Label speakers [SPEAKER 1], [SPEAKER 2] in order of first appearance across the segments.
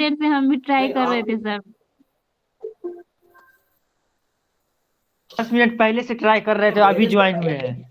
[SPEAKER 1] देर से हम भी ट्राई
[SPEAKER 2] नहीं
[SPEAKER 1] कर रहे
[SPEAKER 2] आप
[SPEAKER 1] थे सर।
[SPEAKER 3] 10 मिनट पहले से ट्राई कर रहे थे, अभी
[SPEAKER 2] मेरे से
[SPEAKER 3] ज्वाइन हुए
[SPEAKER 2] पहले
[SPEAKER 3] हैं।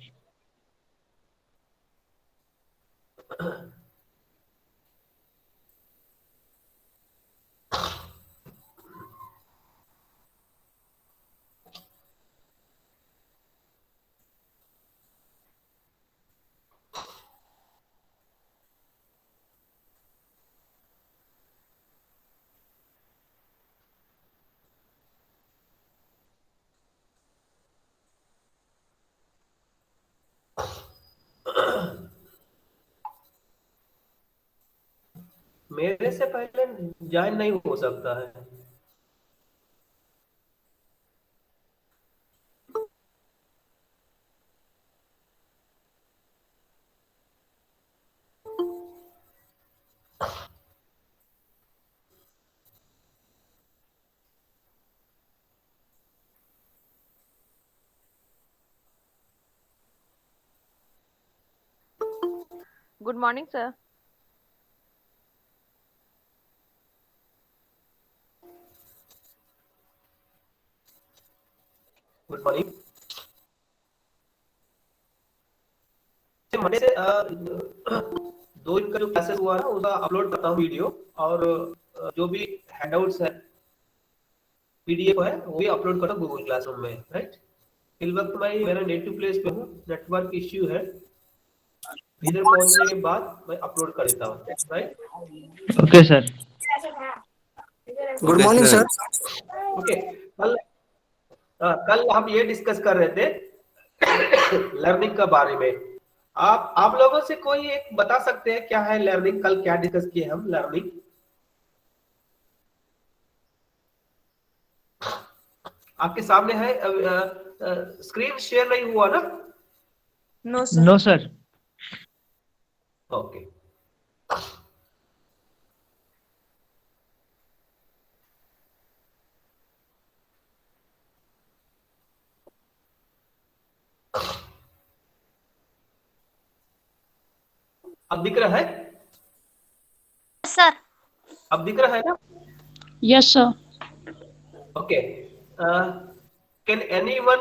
[SPEAKER 2] मेरे से पहले ज्वाइन नहीं हो सकता है।
[SPEAKER 4] Good morning sir.
[SPEAKER 2] Good morning. Monday से दो दिन का जो क्लासेस हुआ ना उसका अपलोड करता हूँ वीडियो, और जो भी हैंडआउट्स है पीडीएफ है वो भी अपलोड करता हूँ गूगल क्लासरूम में, राइट। फिल वक्त मैं मेरा नेटिव प्लेस पे हूँ, नेटवर्क इश्यू है, इधर पहुंचने के बाद मैं अपलोड कर देता हूँ, right.
[SPEAKER 3] Okay sir.
[SPEAKER 5] Good morning sir.
[SPEAKER 2] Okay. कल हम ये डिस्कस कर रहे थे लर्निंग के बारे में। आप लोगों से कोई एक बता सकते हैं क्या है लर्निंग? कल क्या डिस्कस किए हम लर्निंग? आपके सामने है, स्क्रीन शेयर नहीं हुआ ना?
[SPEAKER 4] No sir.
[SPEAKER 3] No sir.
[SPEAKER 2] Okay. अब दिख रहा है?
[SPEAKER 6] सर।
[SPEAKER 2] अब दिख रहा है ना?
[SPEAKER 1] Yes sir.
[SPEAKER 2] Okay. Can anyone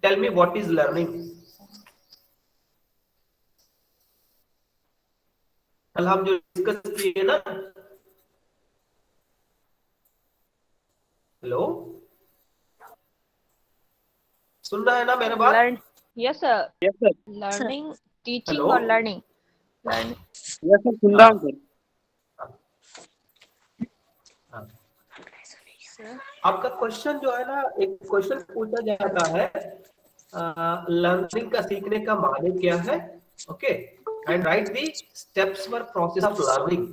[SPEAKER 2] tell me what is learning? कल हम जो डिस्कस किए ना, हेलो, सुन रहा है ना मेरा बात?
[SPEAKER 4] Learn. Yes sir.
[SPEAKER 3] Yes sir.
[SPEAKER 4] Learning, teaching
[SPEAKER 2] hello.
[SPEAKER 4] और लर्निंग। लर्निंग।
[SPEAKER 3] यस सर, सुन रहा हूँ सर।
[SPEAKER 2] हाँ। आपका क्वेश्चन जो है ना, एक क्वेश्चन पूछा जाता है, लर्निंग का सीखने का माने क्या है? Okay, and right the steps for process of learning.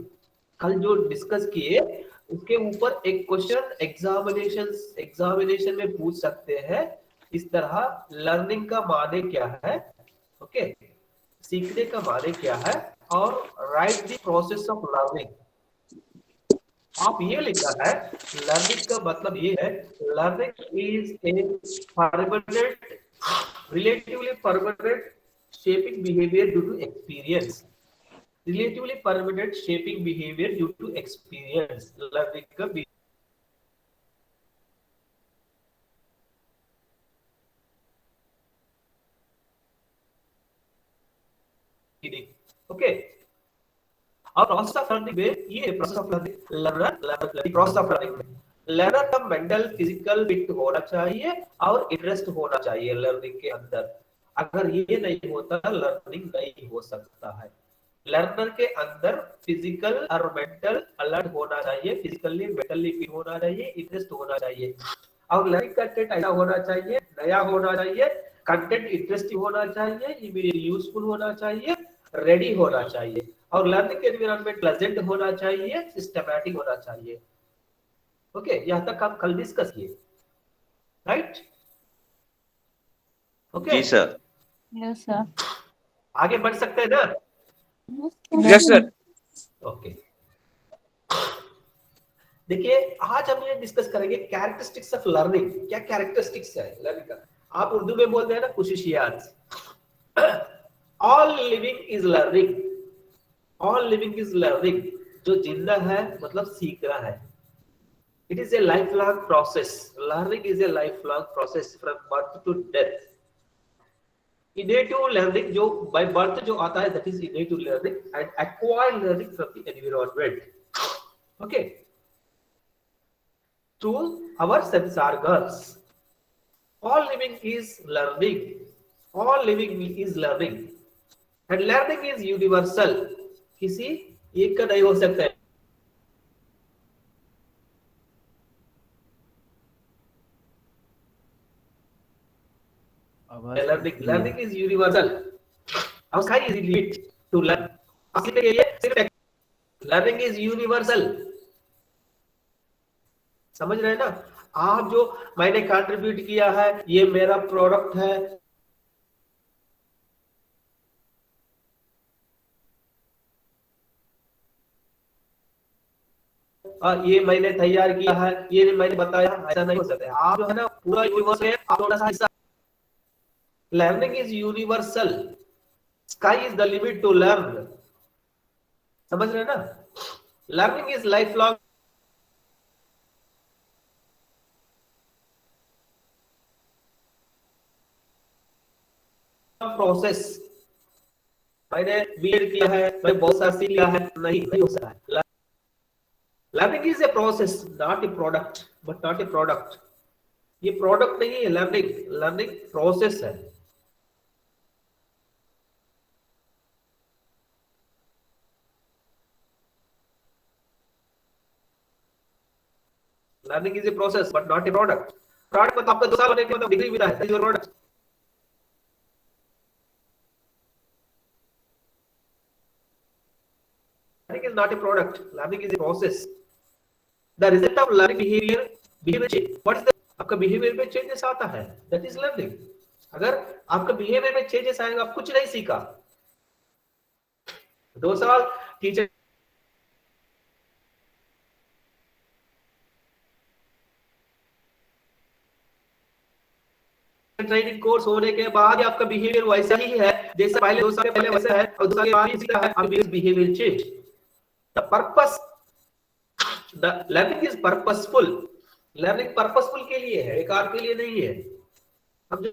[SPEAKER 2] कल जो डिस्कस किए उसके ऊपर एक क्वेश्चन एग्जामिनेशन में पूछ सकते हैं इस तरह, लर्निंग का माने क्या है, ओके, सीखने का माने क्या है, और right the process of learning. आप ये लिखा है, लर्निंग का मतलब ये है, learning is a permanent, relatively permanent shaping behavior due to experience. Relatively permanent shaping behavior due to experience. Learning का beginning. Okay. और प्रोसेस ऑफ लर्निंग में ये process of learning, learner process of learning में learner का mental physical fit होना चाहिए और interest होना चाहिए लर्निंग के अंदर। अगर ये नहीं होता लर्निंग नहीं हो सकता है। लर्नर के अंदर फिजिकल और मेंटल अलर्ट होना चाहिए, फिजिकली मेंटली फिट होना चाहिए, इंटरेस्ट होना चाहिए, और लर्निंग कंटेंट ऐसा होना चाहिए, नया होना चाहिए, कंटेंट इंटरेस्टिंग होना चाहिए, इमीडिएट यूजफुल होना चाहिए, रेडी होना चाहिए, और लर्निंग एनवायरनमेंट प्लेजेंट होना चाहिए, सिस्टमैटिक होना चाहिए। ओके, यहां तक हम कल डिस्कस किए, right? Okay
[SPEAKER 5] ji sir.
[SPEAKER 1] Yes sir.
[SPEAKER 2] आगे बढ़ सकते हैं ना?
[SPEAKER 5] Yes sir.
[SPEAKER 2] ओके। देखिए, आज हम ये डिस्कस करेंगे कैरेक्टरिस्टिक्स ऑफ लर्निंग। क्या कैरेक्टरिस्टिक्स है लर्निंग का? आप उर्दू में बोलते हैं ना खुशिशियात। All living is learning, all living is learning. जो जिंदा है मतलब सीख रहा है. It is a lifelong process. Learning is a lifelong process from birth to death. Innate learning जो by birth जो आता है, that is innate learning, and acquired learning from the environment. Okay. Through our sense organs. All living is learning. All living is learning. And learning is universal. किसी एक का नहीं हो सकता है. Learning is universal. Our sky is elite to learn. Learning is universal. समझ रहे हैं ना? आप जो मैंने कंट्रीब्यूट किया है, ये मेरा प्रोडक्ट है. ये मैंने तैयार किया है, ये मैंने बताया, ऐसा नहीं हो सकता. आप जो है ना पूरा यूनिवर्स है, आप थोड़ा सा हिस्सा. Learning is universal. Sky is the limit to learn. समझ रहे हैं ना? Learning is lifelong. प्रोसेस. मैंने बीएड किया है, मैं बहुत सारा सीख लिया है, नहीं हो सकता है. Learning is a process, not a product. But not a product. ये प्रोडक्ट नहीं है. लर्निंग प्रोसेस है. Learning is a process but not a product. Product मतलब आपका 2 साल होने के बाद डिग्री मिला है, that is your product. Learning is not a product. Learning is a process. The result of learning behavior change. What is the? आपका behavior में changes आता है. That is learning. अगर आपका behavior में changes आएगा, आप कुछ नहीं सीखा. 2 साल टीचर ट्रेनिंग कोर्स होने के बाद आपका बिहेवियर वैसा ही है जैसे पहले 2 साल पहले वैसा है, और 2 साल के बाद सीखा है, अब behaviour change. The purpose, the learning is purposeful. Learning purposeful के लिए है, बेकार के लिए नहीं है. अब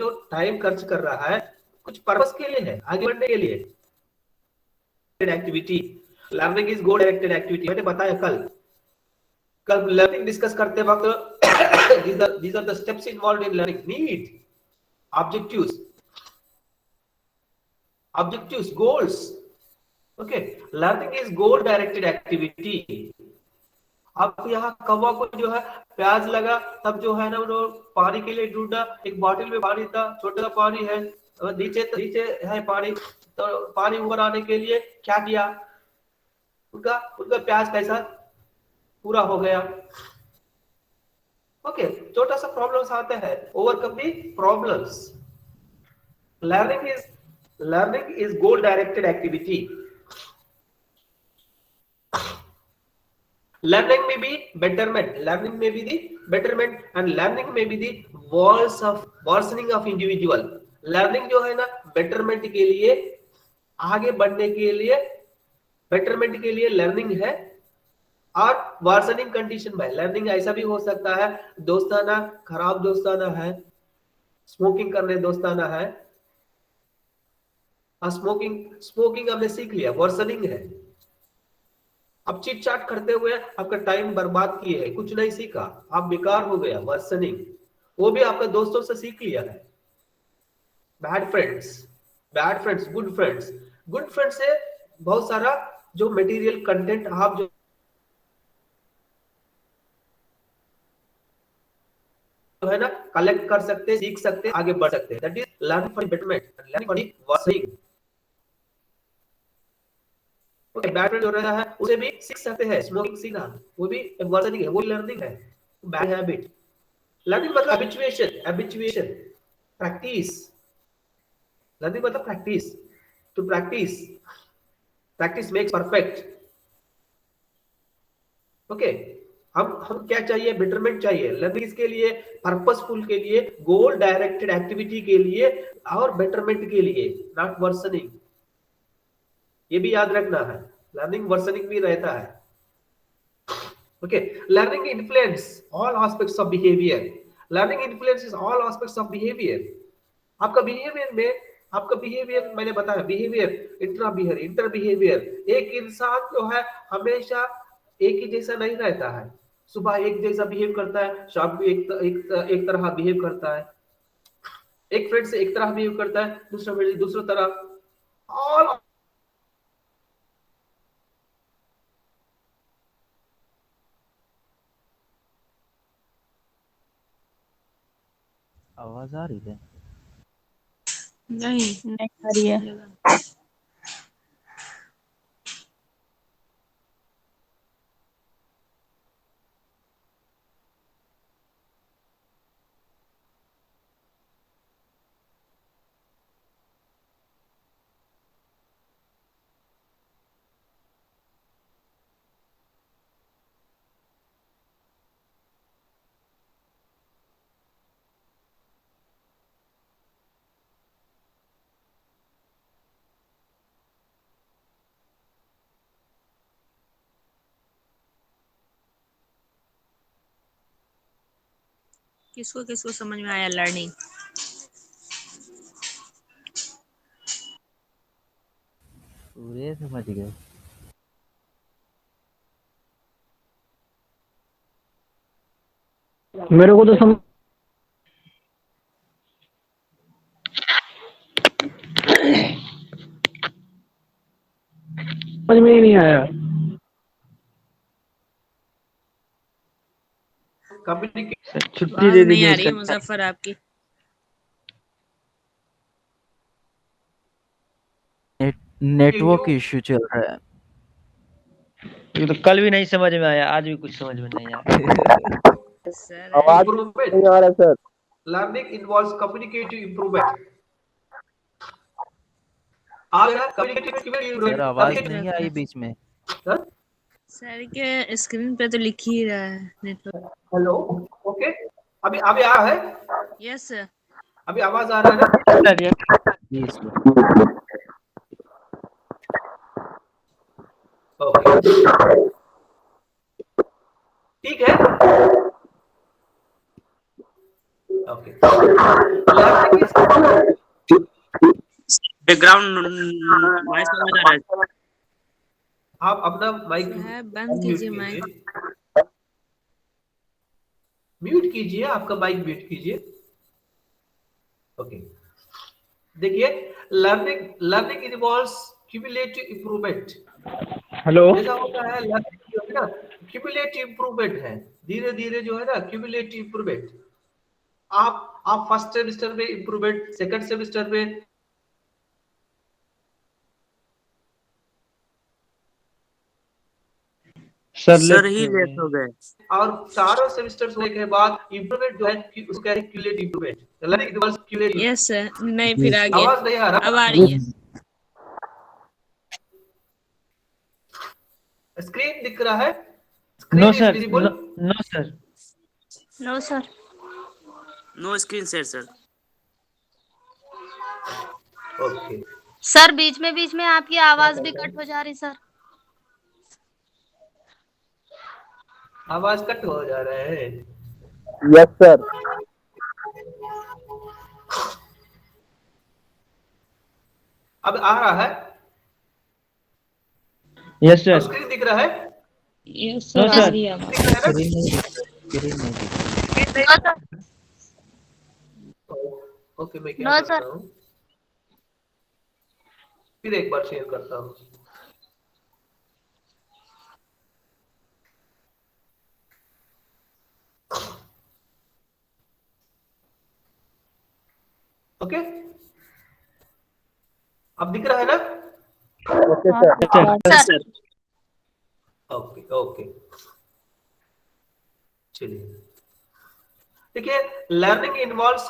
[SPEAKER 2] जो टाइम खर्च कर रहा है कुछ पर्पस के लिए है, आगे बढ़ने के लिए. Activity. Learning is goal directed activity. मैंने बताया कल लर्निंग डिस्कस करते वक्त these are the steps involved in learning. Need, objectives, goals. Okay, learning is goal directed activity. आप यहाँ कौवा को जो है प्याज लगा, तब जो है ना वो पानी के लिए ढूंढा. एक बॉटल में पानी था, छोटा पानी है, नीचे है पानी, तो पानी ऊपर आने के लिए क्या किया, उनका प्याज कैसा पूरा हो गया. ओके, छोटा सा प्रॉब्लम्स आते हैं, overcome the problems. Learning is goal directed activity. Learning may be betterment. Learning may be the betterment, and learning may be the worsening of individual. Learning जो है ना betterment के लिए, आगे बढ़ने के लिए, betterment के लिए learning है. और worsening condition में learning ऐसा भी हो सकता है, दोस्ताना खराब दोस्ताना है, स्मोकिंग करने दोस्ताना है. स्मोकिंग हमने सीख लिया, वर्सनिंग है. अब चिट चाट करते हुए आपका टाइम बर्बाद किए है, कुछ नहीं सीखा, आप बेकार हो गया, वर्सनिंग. वो भी आपका दोस्तों से सीख लिया है. बैड फ्रेंड्स, गुड फ्रेंड्स से बहुत सारा जो मटेरियल कंटेंट आप जो है ना कलेक्ट कर सकते, सीख सकते, आगे बढ़ सकते. That is learning for betterment, learning for worsening. Bad friend जो रहा है उसे भी सीख सकते हैं. स्मोकिंग सीखा, वो भी वर्सनिंग है, वो लर्निंग है. Bad habit. लर्निंग मतलब हैबिचुएशन, प्रैक्टिस. लर्निंग मतलब practice. To practice makes perfect. Okay, हम क्या चाहिए, बेटरमेंट चाहिए। लर्निंग के लिए, पर्पसफुल के लिए, गोल डायरेक्टेड एक्टिविटी के लिए और बेटरमेंट के लिए, नॉट वर्सनिंग। ये भी याद रखना है, लर्निंग वर्सनिंग भी रहता है। Okay, learning influence all aspects of behaviour. Learning influences all aspects of behaviour. आपका बिहेवियर में, आपका बिहेवियर मैंने बताया, बिहेवियर, इंटर बिहेवियर। एक इंसान जो है हमेशा एक ही जैसा नहीं रहता है। सुबह एक जैसा बिहेव करता है, शाम को एक तरह बिहेव करता है। एक फ्रेंड से एक तरह बिहेव करता है, दूसरा फ्रेंड दूसरा तरह। ऑल
[SPEAKER 6] आवाज आ रही है?
[SPEAKER 4] नहीं
[SPEAKER 1] नहीं आ रही है।
[SPEAKER 4] किसको किसको समझ में आया लर्निंग?
[SPEAKER 6] पूरे समझ गए।
[SPEAKER 3] मेरे को तो समझ में ही नहीं आया।
[SPEAKER 2] कम्युनिकेशन
[SPEAKER 3] छुट्टी दे
[SPEAKER 4] नहीं
[SPEAKER 3] दीजिए
[SPEAKER 4] आ रही है
[SPEAKER 3] उसका।
[SPEAKER 4] मुजफ्फर आपकी।
[SPEAKER 6] नेटवर्क इश्यू चल रहा है।
[SPEAKER 3] ये तो कल भी नहीं समझ में आया, आज भी कुछ समझ में नहीं आया।
[SPEAKER 4] सर
[SPEAKER 3] आवाज
[SPEAKER 2] इम्प्रूवमेंट।
[SPEAKER 3] नहीं आ रहा sir.
[SPEAKER 2] Learning involves communicative improvement. आ गया कम्युनिकेटिव
[SPEAKER 6] सर आवाज नहीं आई बीच में।
[SPEAKER 4] सर के स्क्रीन पे तो लिख ही रहा है नेटवर्क।
[SPEAKER 2] हेलो, ओके, अभी अभी आ रहा है,
[SPEAKER 4] यस सर।
[SPEAKER 2] अभी आवाज आ रहा है ना?
[SPEAKER 6] जी सर।
[SPEAKER 2] ओके, ठीक है। Okay, learning is
[SPEAKER 5] background noise समझ आ रहा है।
[SPEAKER 2] आप अपना माइक
[SPEAKER 4] साहब बंद कीजिए माइक।
[SPEAKER 2] म्यूट कीजिए, आपका माइक म्यूट कीजिए। ओके, देखिए, learning learning involves cumulative improvement.
[SPEAKER 3] Hello,
[SPEAKER 2] जैसा होता है लर्निंग जो है ना, क्यूमुलेटिव इंप्रूवमेंट है, धीरे धीरे जो है ना, क्यूमुलेटिव इंप्रूवमेंट। आप फर्स्ट सेमेस्टर में इंप्रूवमेंट, सेकंड सेमेस्टर में
[SPEAKER 5] सर ही लेट हो गए।
[SPEAKER 2] और चारों सेमेस्टर्स होने के बाद इंप्रूवमेंट जो है कि उसका है cumulative improvement. Learning involves cumulative.
[SPEAKER 4] Yes sir. नहीं फिर आ गया।
[SPEAKER 2] आवाज नहीं आ रहा?
[SPEAKER 4] अब आ रही है।
[SPEAKER 2] स्क्रीन दिख रहा है?
[SPEAKER 3] No
[SPEAKER 2] screen is
[SPEAKER 3] sir,
[SPEAKER 2] visible?
[SPEAKER 3] No sir.
[SPEAKER 1] No sir.
[SPEAKER 5] No screen share sir.
[SPEAKER 2] Okay,
[SPEAKER 7] sir बीच में आपकी आवाज भी कट हो जा रही सर।
[SPEAKER 2] आवाज कट हो जा रहा है।
[SPEAKER 3] Yes sir.
[SPEAKER 2] अब आ रहा है?
[SPEAKER 3] Yes sir.
[SPEAKER 2] स्क्रीन दिख रहा है?
[SPEAKER 1] यस
[SPEAKER 3] नो
[SPEAKER 1] सर, आ
[SPEAKER 3] सर।
[SPEAKER 1] रही है आवाज।
[SPEAKER 2] दिख रहा है ना?
[SPEAKER 6] स्क्रीन नहीं दिख रहा, स्क्रीन नहीं दिख रहा।
[SPEAKER 2] ओके, मैं क्या
[SPEAKER 7] नो
[SPEAKER 2] करता
[SPEAKER 7] सर।
[SPEAKER 2] हूँ, फिर एक बार शेयर करता हूँ। ओके, अब दिख रहा है ना?
[SPEAKER 3] Okay sir.
[SPEAKER 7] Sir
[SPEAKER 2] okay okay, चलिए, देखिए, लर्निंग इन्वॉल्व्स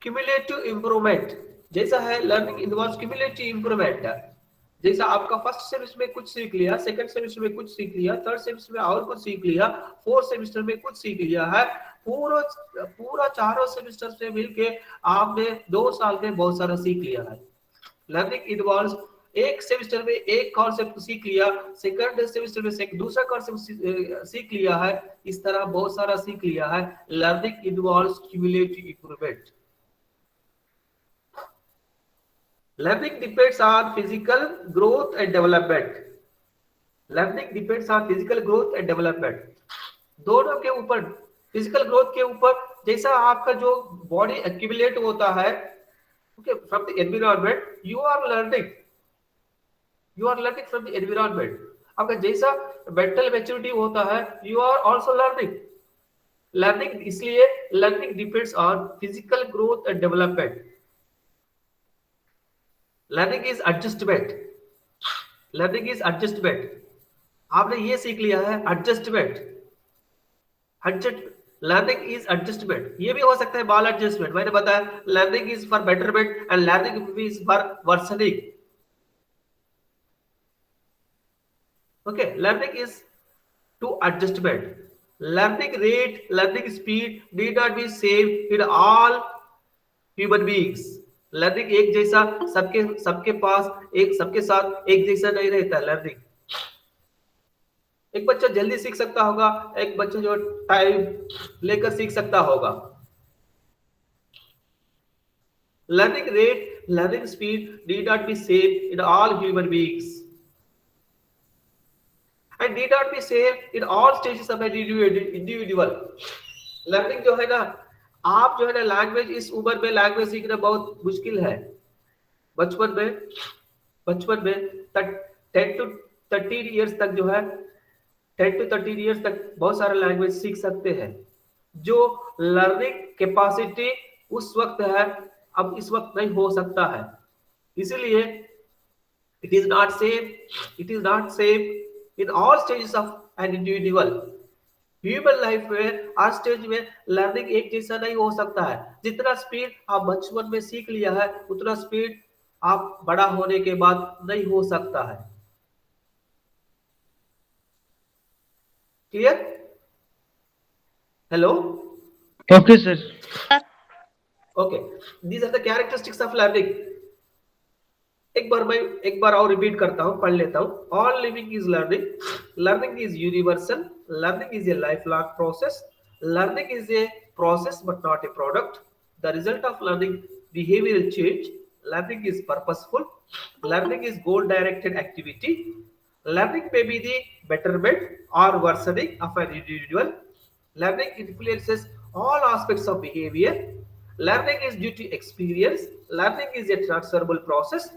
[SPEAKER 2] क्यूमुलेटिव इंप्रूवमेंट। जैसा है लर्निंग इन्वॉल्व्स क्यूमुलेटिव इंप्रूवमेंट, जैसा आपका फर्स्ट सेमेस्टर में कुछ सीख लिया, सेकंड सेमेस्टर में कुछ सीख लिया, थर्ड सेमेस्टर में और कुछ सीख लिया, फोर्थ सेमेस्टर में कुछ सीख लिया है, पूरा चारों सेमेस्टर से मिलके आपने 2 साल में बहुत सारा सीख लिया है। लर्निंग इन्वॉल्व्स एक सेमेस्टर में एक कॉन्सेप्ट सीख लिया, सेकंड सेमेस्टर में दूसरा कॉन्सेप्ट सीख लिया है, इस तरह बहुत सारा सीख लिया है। Learning involves cumulative improvement. Learning depends on physical growth and development. Learning depends on physical growth and development. दोनों के ऊपर, फिजिकल ग्रोथ के ऊपर, जैसा आपका जो बॉडी एक्यूमुलेट होता है okay, from the environment, you are learning from the environment. आपका जैसा मेंटल मैच्योरिटी होता है, you are also learning, इसलिए learning depends on physical growth and development. Learning is adjustment. Learning is adjustment. आपने ये सीख लिया है एडजस्टमेंट। Learning is adjustment. ये भी हो सकता है माल एडजस्टमेंट। मैंने बताया learning is for betterment and learning is for worsening. Okay, learning is to adjustment. Learning rate, learning speed need not be same in all human beings. Learning एक जैसा सबके पास सबके साथ एक जैसा नहीं रहता। लर्निंग एक बच्चा जल्दी सीख सकता होगा, एक बच्चा जो टाइम लेकर सीख सकता होगा। Learning rate, learning speed need not be same in all human beings and need not be same in all stages of an individual. Learning जो है ना, आप जो है ना लैंग्वेज, इस उम्र में लैंग्वेज सीखना बहुत मुश्किल है। बचपन में 10 to 13 इयर्स तक जो है, 10 to 13 इयर्स तक बहुत सारे लैंग्वेज सीख सकते हैं। जो लर्निंग कैपेसिटी उस वक्त है, अब इस वक्त नहीं हो सकता है। इसीलिए it is not same in all stages of an individual. Human life में हर स्टेज में लर्निंग एक जैसा नहीं हो सकता है। जितना स्पीड आप बचपन में सीख लिया है, उतना स्पीड आप बड़ा होने के बाद नहीं हो सकता है। Clear? Hello?
[SPEAKER 3] Okay sir.
[SPEAKER 2] Okay, these are the characteristics of learning. एक बार और रिपीट करता हूं, पढ़ लेता हूं। All living is learning. Learning is universal. Learning is a lifelong process. Learning is a process but not a product. The result of learning behavioral change. Learning is purposeful. Learning is goal-directed activity. Learning may be the betterment or worsening of an individual. Learning influences all aspects of behavior. Learning is due to experience. Learning is a transferable process.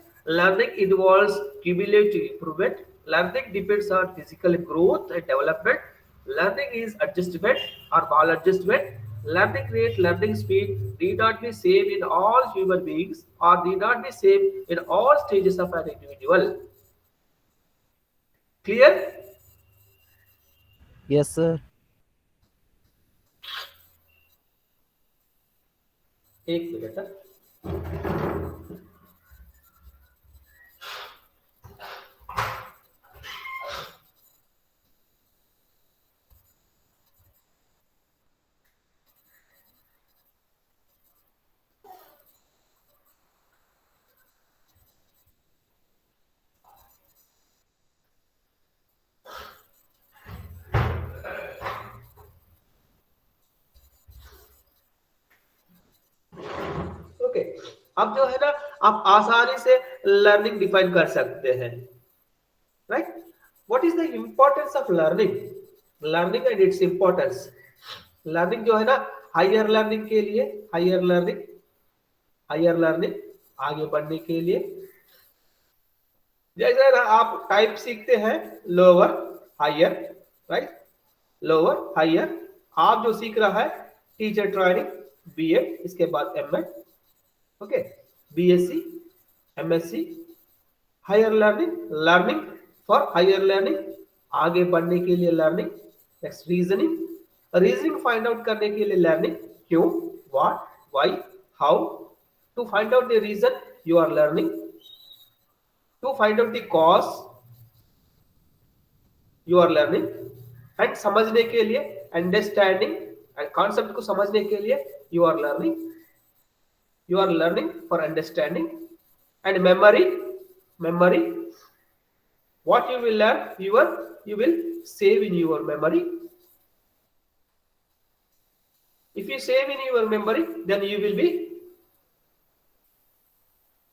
[SPEAKER 2] Learning involves cumulative improvement. Learning depends on physical growth and development. Learning is adjustment or maladjustment. Learning rate, learning speed need not be same in all human beings or need not be same in all stages of an individual. Clear?
[SPEAKER 6] Yes, sir.
[SPEAKER 2] एक minute. अब जो है ना, आप आसानी से learning define कर सकते हैं। Right? What is the importance of learning? Learning and its importance. Learning जो है ना, हायर लर्निंग के लिए, हायर लर्निंग आगे बढ़ने के लिए, जैसे ना आप टाइप सीखते हैं lower higher, right? Lower higher आप जो सीख रहा है टीचर ट्रेनिंग, बीएड, इसके बाद MEd, okay, BSc, MSc, higher learning for higher learning, आगे बढ़ने के लिए learning, next reasoning find out करने के लिए लर्निंग, क्यों, what, why, how, to find out the reason you are learning, to find out the cause you are learning, and समझने के लिए अंडरस्टैंडिंग एंड कॉन्सेप्ट को समझने के लिए you are learning for understanding and memory what you will learn you will save in your memory. If you save in your memory, then you will be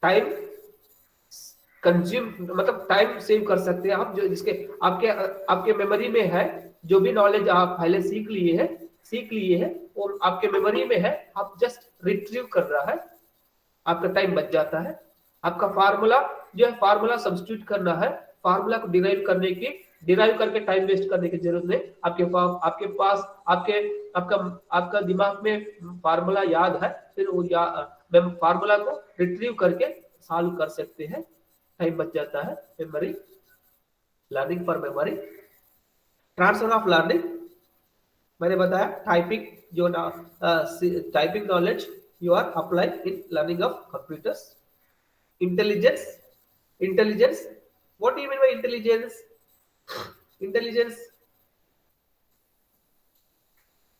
[SPEAKER 2] time consume, मतलब time save कर सकते हैं आप, जो जिसके आपके memory में है, जो भी नॉलेज आप पहले सीख लिए हैं और आपके मेमोरी में है, आप जस्ट रिट्रीव कर रहा है, आपका टाइम बच जाता है। आपका फार्मूला जो है, फार्मूला सब्स्टिट्यूट करना है, फार्मूला को डिराइव करके टाइम वेस्ट करने की जरूरत नहीं। आपके पास आपका दिमाग में फार्मूला याद है, फिर वो फार्मूला को रिट्रीव करके सॉल्व कर सकते हैं, टाइम बच जाता है। Memory, learning for memory. Transfer of learning मैंने बताया, typing knowledge you are applying in learning of computers. Intelligence, what do you mean by intelligence?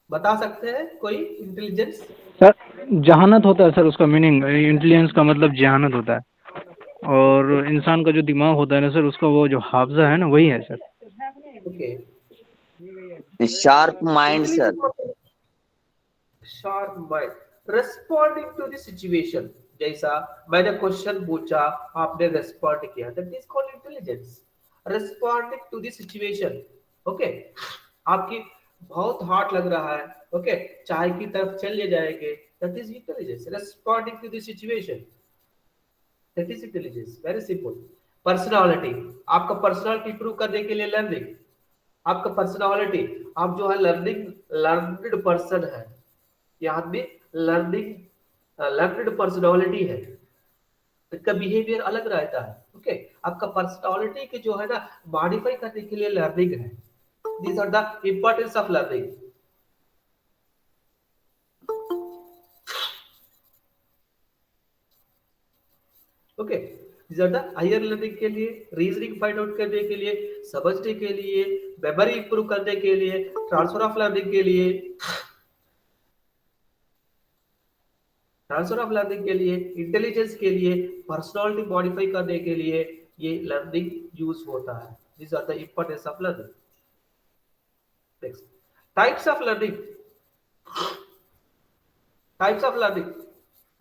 [SPEAKER 2] बता सकते हैं कोई इंटेलिजेंस?
[SPEAKER 8] सर जहानत होता है सर, उसका मीनिंग इंटेलिजेंस का मतलब जहानत होता है, और इंसान का जो दिमाग होता है ना सर, उसका वो जो हाफजा है ना, वही है sir.
[SPEAKER 2] Okay,
[SPEAKER 9] sharp mind sir.
[SPEAKER 2] Sharp mind, responding to the situation. जैसा मैंने क्वेश्चन पूछा, आपने रिस्पॉन्ड किया, that is called intelligence. Responding to the situation. Okay, आपकी बहुत हॉट लग रहा है, ओके, चाय की तरफ चले जाएंगे, that is intelligence. Responding to the situation, that is intelligence. Very simple. Personality, आपका पर्सनालिटी इंप्रूव करने के लिए लर्निंग, आपका पर्सनालिटी, आप जो है लर्निंग पर्सन है, ये आदमी लर्निंग पर्सनालिटी है, इसका बिहेवियर अलग रहता है। ओके, आपका पर्सनालिटी के जो है ना, मॉडिफाई करने के लिए लर्निंग है। These are the importance of learning. Okay, these are the higher learning के लिए, रीजनिंग फाइंड आउट करने के लिए, समझने के लिए, मेमोरी इंप्रूव करने के लिए, ट्रांसफर ऑफ लर्निंग के लिए, इंटेलिजेंस के लिए, पर्सनालिटी मॉडिफाई करने के लिए ये लर्निंग यूज होता है। These are the importance of learning. Next, types of learning,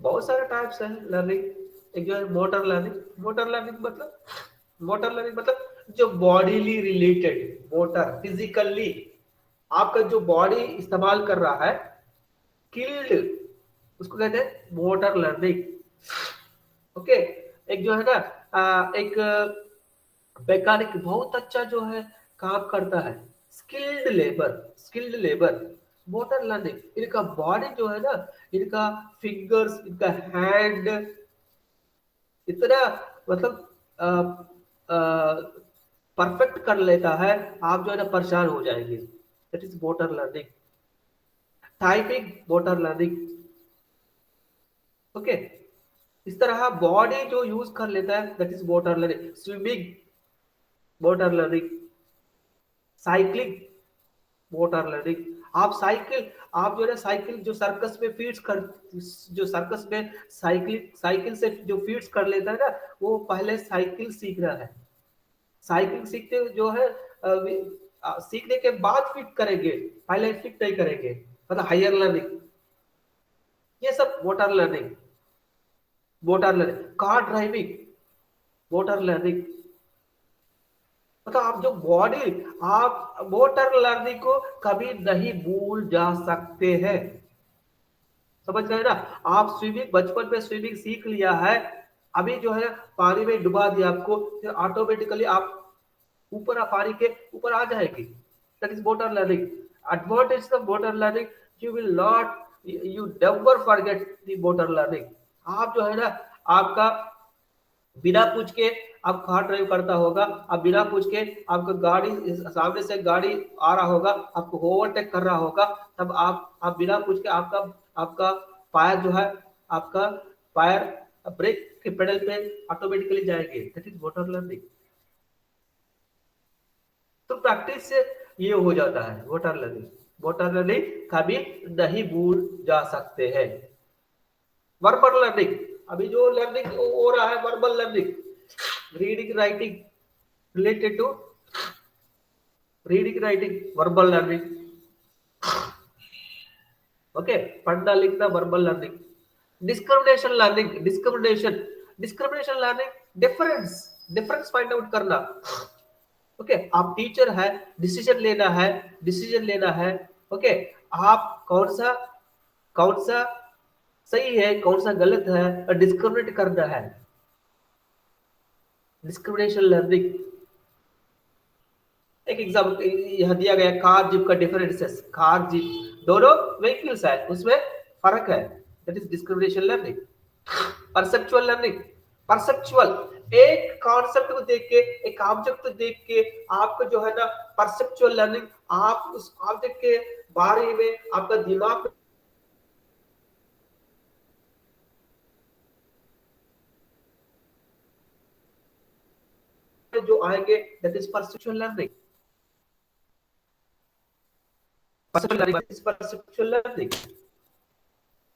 [SPEAKER 2] बहुत सारे टाइप्स हैं लर्निंग। एक जो है मोटर लर्निंग मतलब जो बॉडीली रिलेटेड, मोटर फिजिकली आपका जो बॉडी इस्तेमाल कर रहा है, स्किल्ड, उसको कहते हैं मोटर लर्निंग। ओके, एक जो है ना, एक मैकेनिक बहुत अच्छा जो है काम करता है, स्किल्ड लेबर, मोटर लर्निंग। इनका बॉडी जो है ना, इनका फिंगर्स, इनका हैंड इतना मतलब परफेक्ट कर लेता है, आप जो है ना परेशान हो जाएंगे। That is motor learning. Typing, motor learning. Okay, इस तरह बॉडी जो यूज कर लेता है, that is motor learning. Swimming, motor learning. Cycling, motor learning. आप जो है ना साइकिल जो सर्कस में साइकिल से जो फीड्स कर लेता है ना, वो पहले साइकिल सीखना है। साइकिल सीखते जो है सीखने के बाद फिट करेंगे, पहले फिट नहीं करेंगे, मतलब हायर लर्निंग। ये सब motor learning. Car driving, motor learning. मतलब आप जो बॉडी, आप मोटर लर्निंग को कभी नहीं भूल जा सकते हैं, समझ रहे हैं ना। आप स्विमिंग, बचपन में स्विमिंग सीख लिया है, अभी जो है पानी में डुबा दिया आपको, फिर ऑटोमेटिकली आप पानी के ऊपर आ जाएगी। That is motor learning. Advantage of motor learning, you never forget the motor learning। आप जो है ना, आपका बिना पूछ के आप कार ड्राइव करता होगा, आप बिना पूछ के आपका गाड़ी, सामने से गाड़ी आ रहा होगा, आपको ओवरटेक कर रहा होगा, तब आप बिना पूछ के आपका पायर जो है, आपका पायर ब्रेक कि पेडल पे ऑटोमेटिकली जाएंगे, दैट इज मोटर लर्निंग। तो प्रैक्टिस से ये हो जाता है मोटर लर्निंग। मोटर लर्निंग कभी नहीं भूल जा सकते हैं। वर्बल लर्निंग, अभी जो लर्निंग हो रहा है verbal learning, reading writing related to reading writing verbal learning. Okay, पढ़ना लिखना verbal learning. Discrimination learning, discrimination learning difference find out करना। ओके, आप टीचर है, डिसीजन लेना है। ओके, आप कौन सा सही है कौन सा गलत है और डिस्क्रिमिनेट करना है। Discrimination learning. एक एग्जाम्पल यहां दिया गया, कार जीप का डिफरेंसेस। कार जीप दोनों व्हीकल्स है, उसमें फर्क है, that is discrimination learning. Perceptual learning, perceptual, एक कॉन्सेप्ट को देख के, एक ऑब्जेक्ट को देख के आपको जो है ना परसेप्चुअल लर्निंग, आप उस ऑब्जेक्ट के बारे में आपका दिमाग जो आएंगे, that is perceptual learning. Perceptual learning,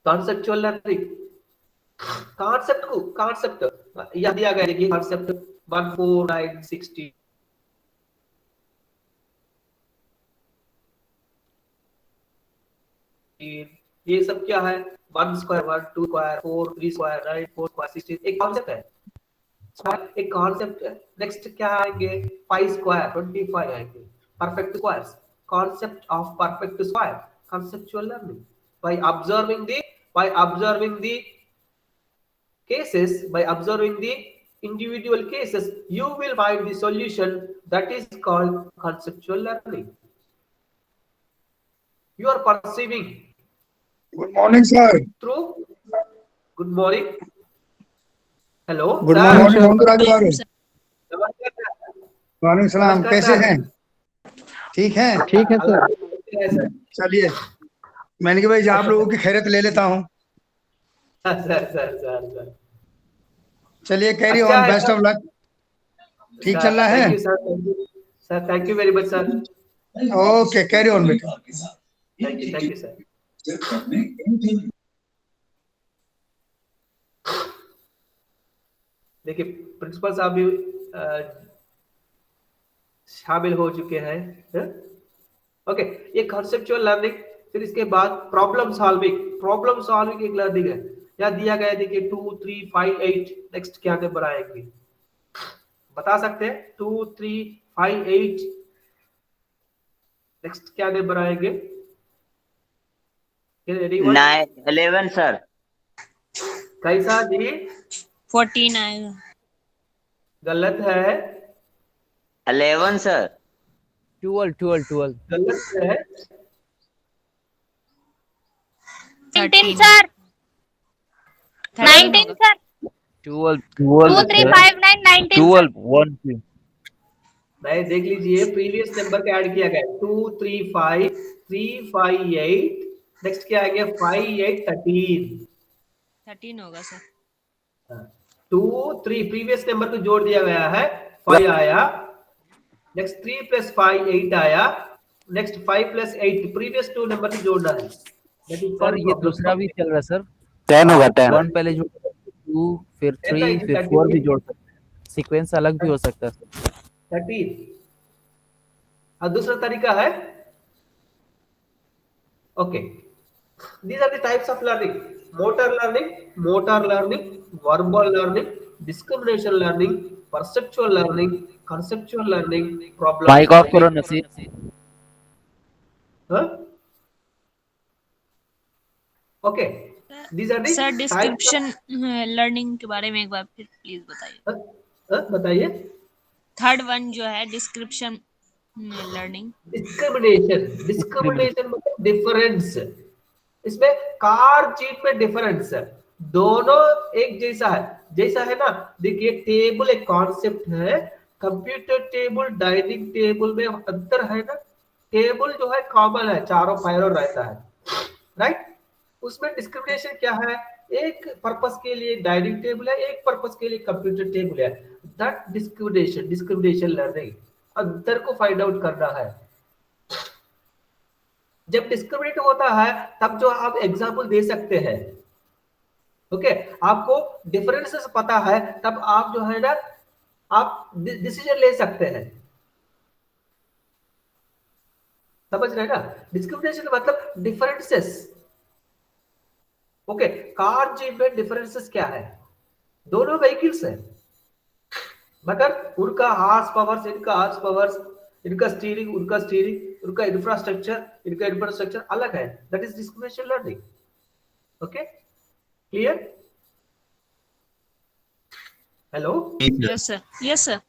[SPEAKER 2] conceptual learning. Concept यह दिया गया है, कॉन्सेप्ट 14960 ये सब क्या है? 1 स्क्वायर 1 2 स्क्वायर 4 3 स्क्वायर 9 4 स्क्वायर 16 एक कॉन्सेप्ट है, एक कॉन्सेप्ट है। नेक्स्ट क्या आएंगे? 5 स्क्वायर 25 आएंगे। Perfect squares, concept of perfect square, conceptual learning. By observing the cases, by observing the individual cases, you will find the solution. That is called conceptual learning. You are perceiving.
[SPEAKER 9] Good morning, sir.
[SPEAKER 2] Through. Good morning. Hello.
[SPEAKER 9] Good morning, Raju. वालेकुम सलाम, कैसे हैं? ठीक है
[SPEAKER 2] sir.
[SPEAKER 9] चलिए, मैंने कहा भाई आप लोगों की खैरियत ले लेता हूँ।
[SPEAKER 2] सर
[SPEAKER 9] चलिए, carry on, best of luck. ठीक चल रहा है
[SPEAKER 2] sir? Thank you very much sir.
[SPEAKER 9] Okay, carry on बेटा।
[SPEAKER 2] Thank you sir. देखिए, प्रिंसिपल साहब भी शामिल हो चुके हैं। ओके, ये कॉन्सेप्चुअल लर्निंग। फिर इसके बाद प्रॉब्लम सॉल्विंग एक लर्निंग है। या दिया गया है, देखिए 2 3 5 8। नेक्स्ट क्या नंबर आएंगे बता सकते हैं? 2 3 5 8। नेक्स्ट क्या नंबर आएंगे?
[SPEAKER 10] 11 सर।
[SPEAKER 2] कैसा जी?
[SPEAKER 4] 14 आएगा।
[SPEAKER 2] गलत है।
[SPEAKER 10] 11 सर।
[SPEAKER 6] 12
[SPEAKER 2] गलत है।
[SPEAKER 7] 19 सर। 19 सर।
[SPEAKER 6] 12
[SPEAKER 7] 2 3 5 9 19
[SPEAKER 6] 12 1 2।
[SPEAKER 2] नहीं, देख लीजिए, प्रीवियस नंबर का ऐड किया गया 2 3 5 3 5 8। नेक्स्ट क्या आ गया? 5 8
[SPEAKER 4] 13 होगा सर।
[SPEAKER 2] 2 3 प्रीवियस नंबर को जोड़ दिया गया है, 5 आया। नेक्स्ट 3 + 5 8 आया। नेक्स्ट 5 + 8 प्रीवियस 2 नंबर से जोड़ना है।
[SPEAKER 6] सर ये दूसरा भी चल रहा है सर।
[SPEAKER 3] 10 होगा 10।
[SPEAKER 6] 1 पहले जोड़ 2 फिर 3 फिर 4 भी जोड़ सकते हैं। सीक्वेंस अलग भी हो सकता है सर।
[SPEAKER 2] 13। और दूसरा तरीका है, okay, these are the types of learning: motor learning, verbal learning, discrimination learning, perceptual learning, conceptual learning, problem
[SPEAKER 6] mic off करो Naseeb.
[SPEAKER 2] Okay, these are the
[SPEAKER 4] sir
[SPEAKER 2] types
[SPEAKER 4] description learning के बारे में एक बार फिर प्लीज बताइए।
[SPEAKER 2] बताइए।
[SPEAKER 4] थर्ड वन जो है डिस्क्रिप्शन लर्निंग।
[SPEAKER 2] डिस्क्रिमिनेशन मतलब डिफरेंस। इसमें कार जीप में डिफरेंस है, दोनों एक जैसा है ना। देखिए, टेबल एक कॉन्सेप्ट है, कंप्यूटर टेबल डाइनिंग टेबल में अंतर है ना। टेबल जो है कॉमन है, चारों पैरों रहता है, राइट। उसमें डिस्क्रिमिनेशन क्या है? एक पर्पस के लिए डाइनिंग टेबल है, एक पर्पस के लिए कंप्यूटर टेबल है। दैट डिस्क्रिमिनेशन लर्निंग, अंतर को फाइंड आउट करना है। जब डिस्क्रिमिनेट होता है तब जो आप एग्जाम्पल दे सकते हैं, ओके, आपको डिफरेंसेस पता है, तब आप जो है ना आप डिसीजन ले सकते हैं। समझ रहे हैं ना? डिस्क्रिमिनेशन मतलब डिफरेंसेस। ओके, कार जीप में डिफरेंसेस क्या है? दोनों व्हीकल्स है, मगर उनका हार्स पावर्स, इनका हार्स पावर्स, इनका स्टीयरिंग, उनका इंफ्रास्ट्रक्चर अलग है। That is discrimination learning. Okay, clear? Hello?
[SPEAKER 4] Yes sir, yes sir.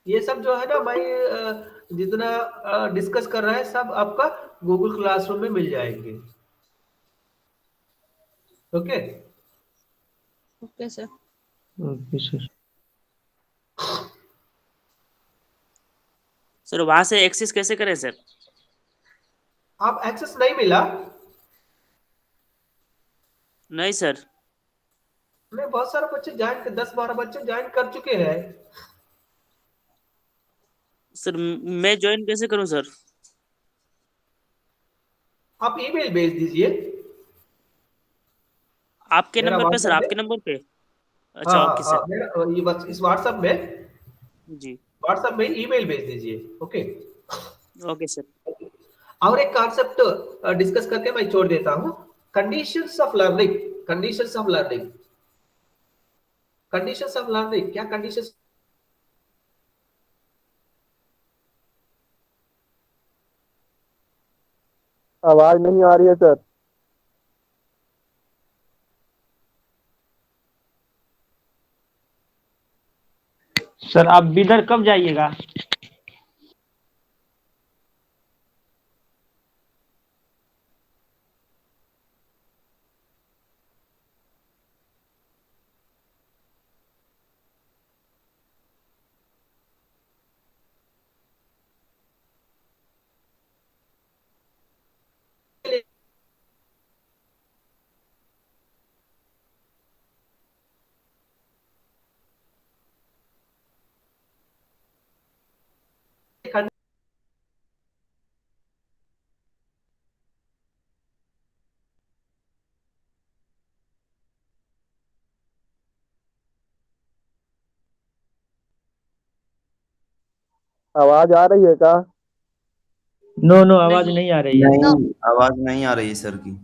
[SPEAKER 2] ये सब जो है ना मैं जितना डिस्कस कर रहा है सब आपका गूगल क्लासरूम में मिल जाएंगे। Okay,
[SPEAKER 4] okay sir.
[SPEAKER 3] Okay sir.
[SPEAKER 5] Sir वहां से एक्सेस कैसे करें सर?
[SPEAKER 2] आप एक्सेस नहीं मिला?
[SPEAKER 5] नहीं सर।
[SPEAKER 2] नहीं, बहुत सारे बच्चे ज्वाइन, 10-12 बच्चे ज्वाइन कर चुके हैं।
[SPEAKER 5] सर मैं ज्वाइन कैसे करूं सर?
[SPEAKER 2] आप ईमेल भेज दीजिए
[SPEAKER 5] आपके
[SPEAKER 2] मेरा
[SPEAKER 5] नंबर पे सर,
[SPEAKER 2] व्हाट्सएप
[SPEAKER 5] आपके
[SPEAKER 2] में।
[SPEAKER 5] नंबर पे?
[SPEAKER 2] हाँ
[SPEAKER 5] अच्छा ओके
[SPEAKER 2] हाँ,
[SPEAKER 5] सर।
[SPEAKER 2] मेरा ये बस इस व्हाट्सएप में,
[SPEAKER 5] जी
[SPEAKER 2] व्हाट्सएप में ईमेल भेज दीजिए। Okay,
[SPEAKER 5] okay sir.
[SPEAKER 2] और एक कॉन्सेप्ट डिस्कस करके मैं छोड़ देता हूँ। Conditions of learning. Conditions of learning, conditions of learning क्या? कंडीशंस
[SPEAKER 11] आवाज नहीं आ रही है सर।
[SPEAKER 3] सर आप बिदर कब जाइएगा?
[SPEAKER 11] आवाज आ रही है क्या?
[SPEAKER 3] नो नो, आवाज नहीं आ रही है।
[SPEAKER 7] नो।
[SPEAKER 12] नहीं, आवाज नहीं आ रही सर की।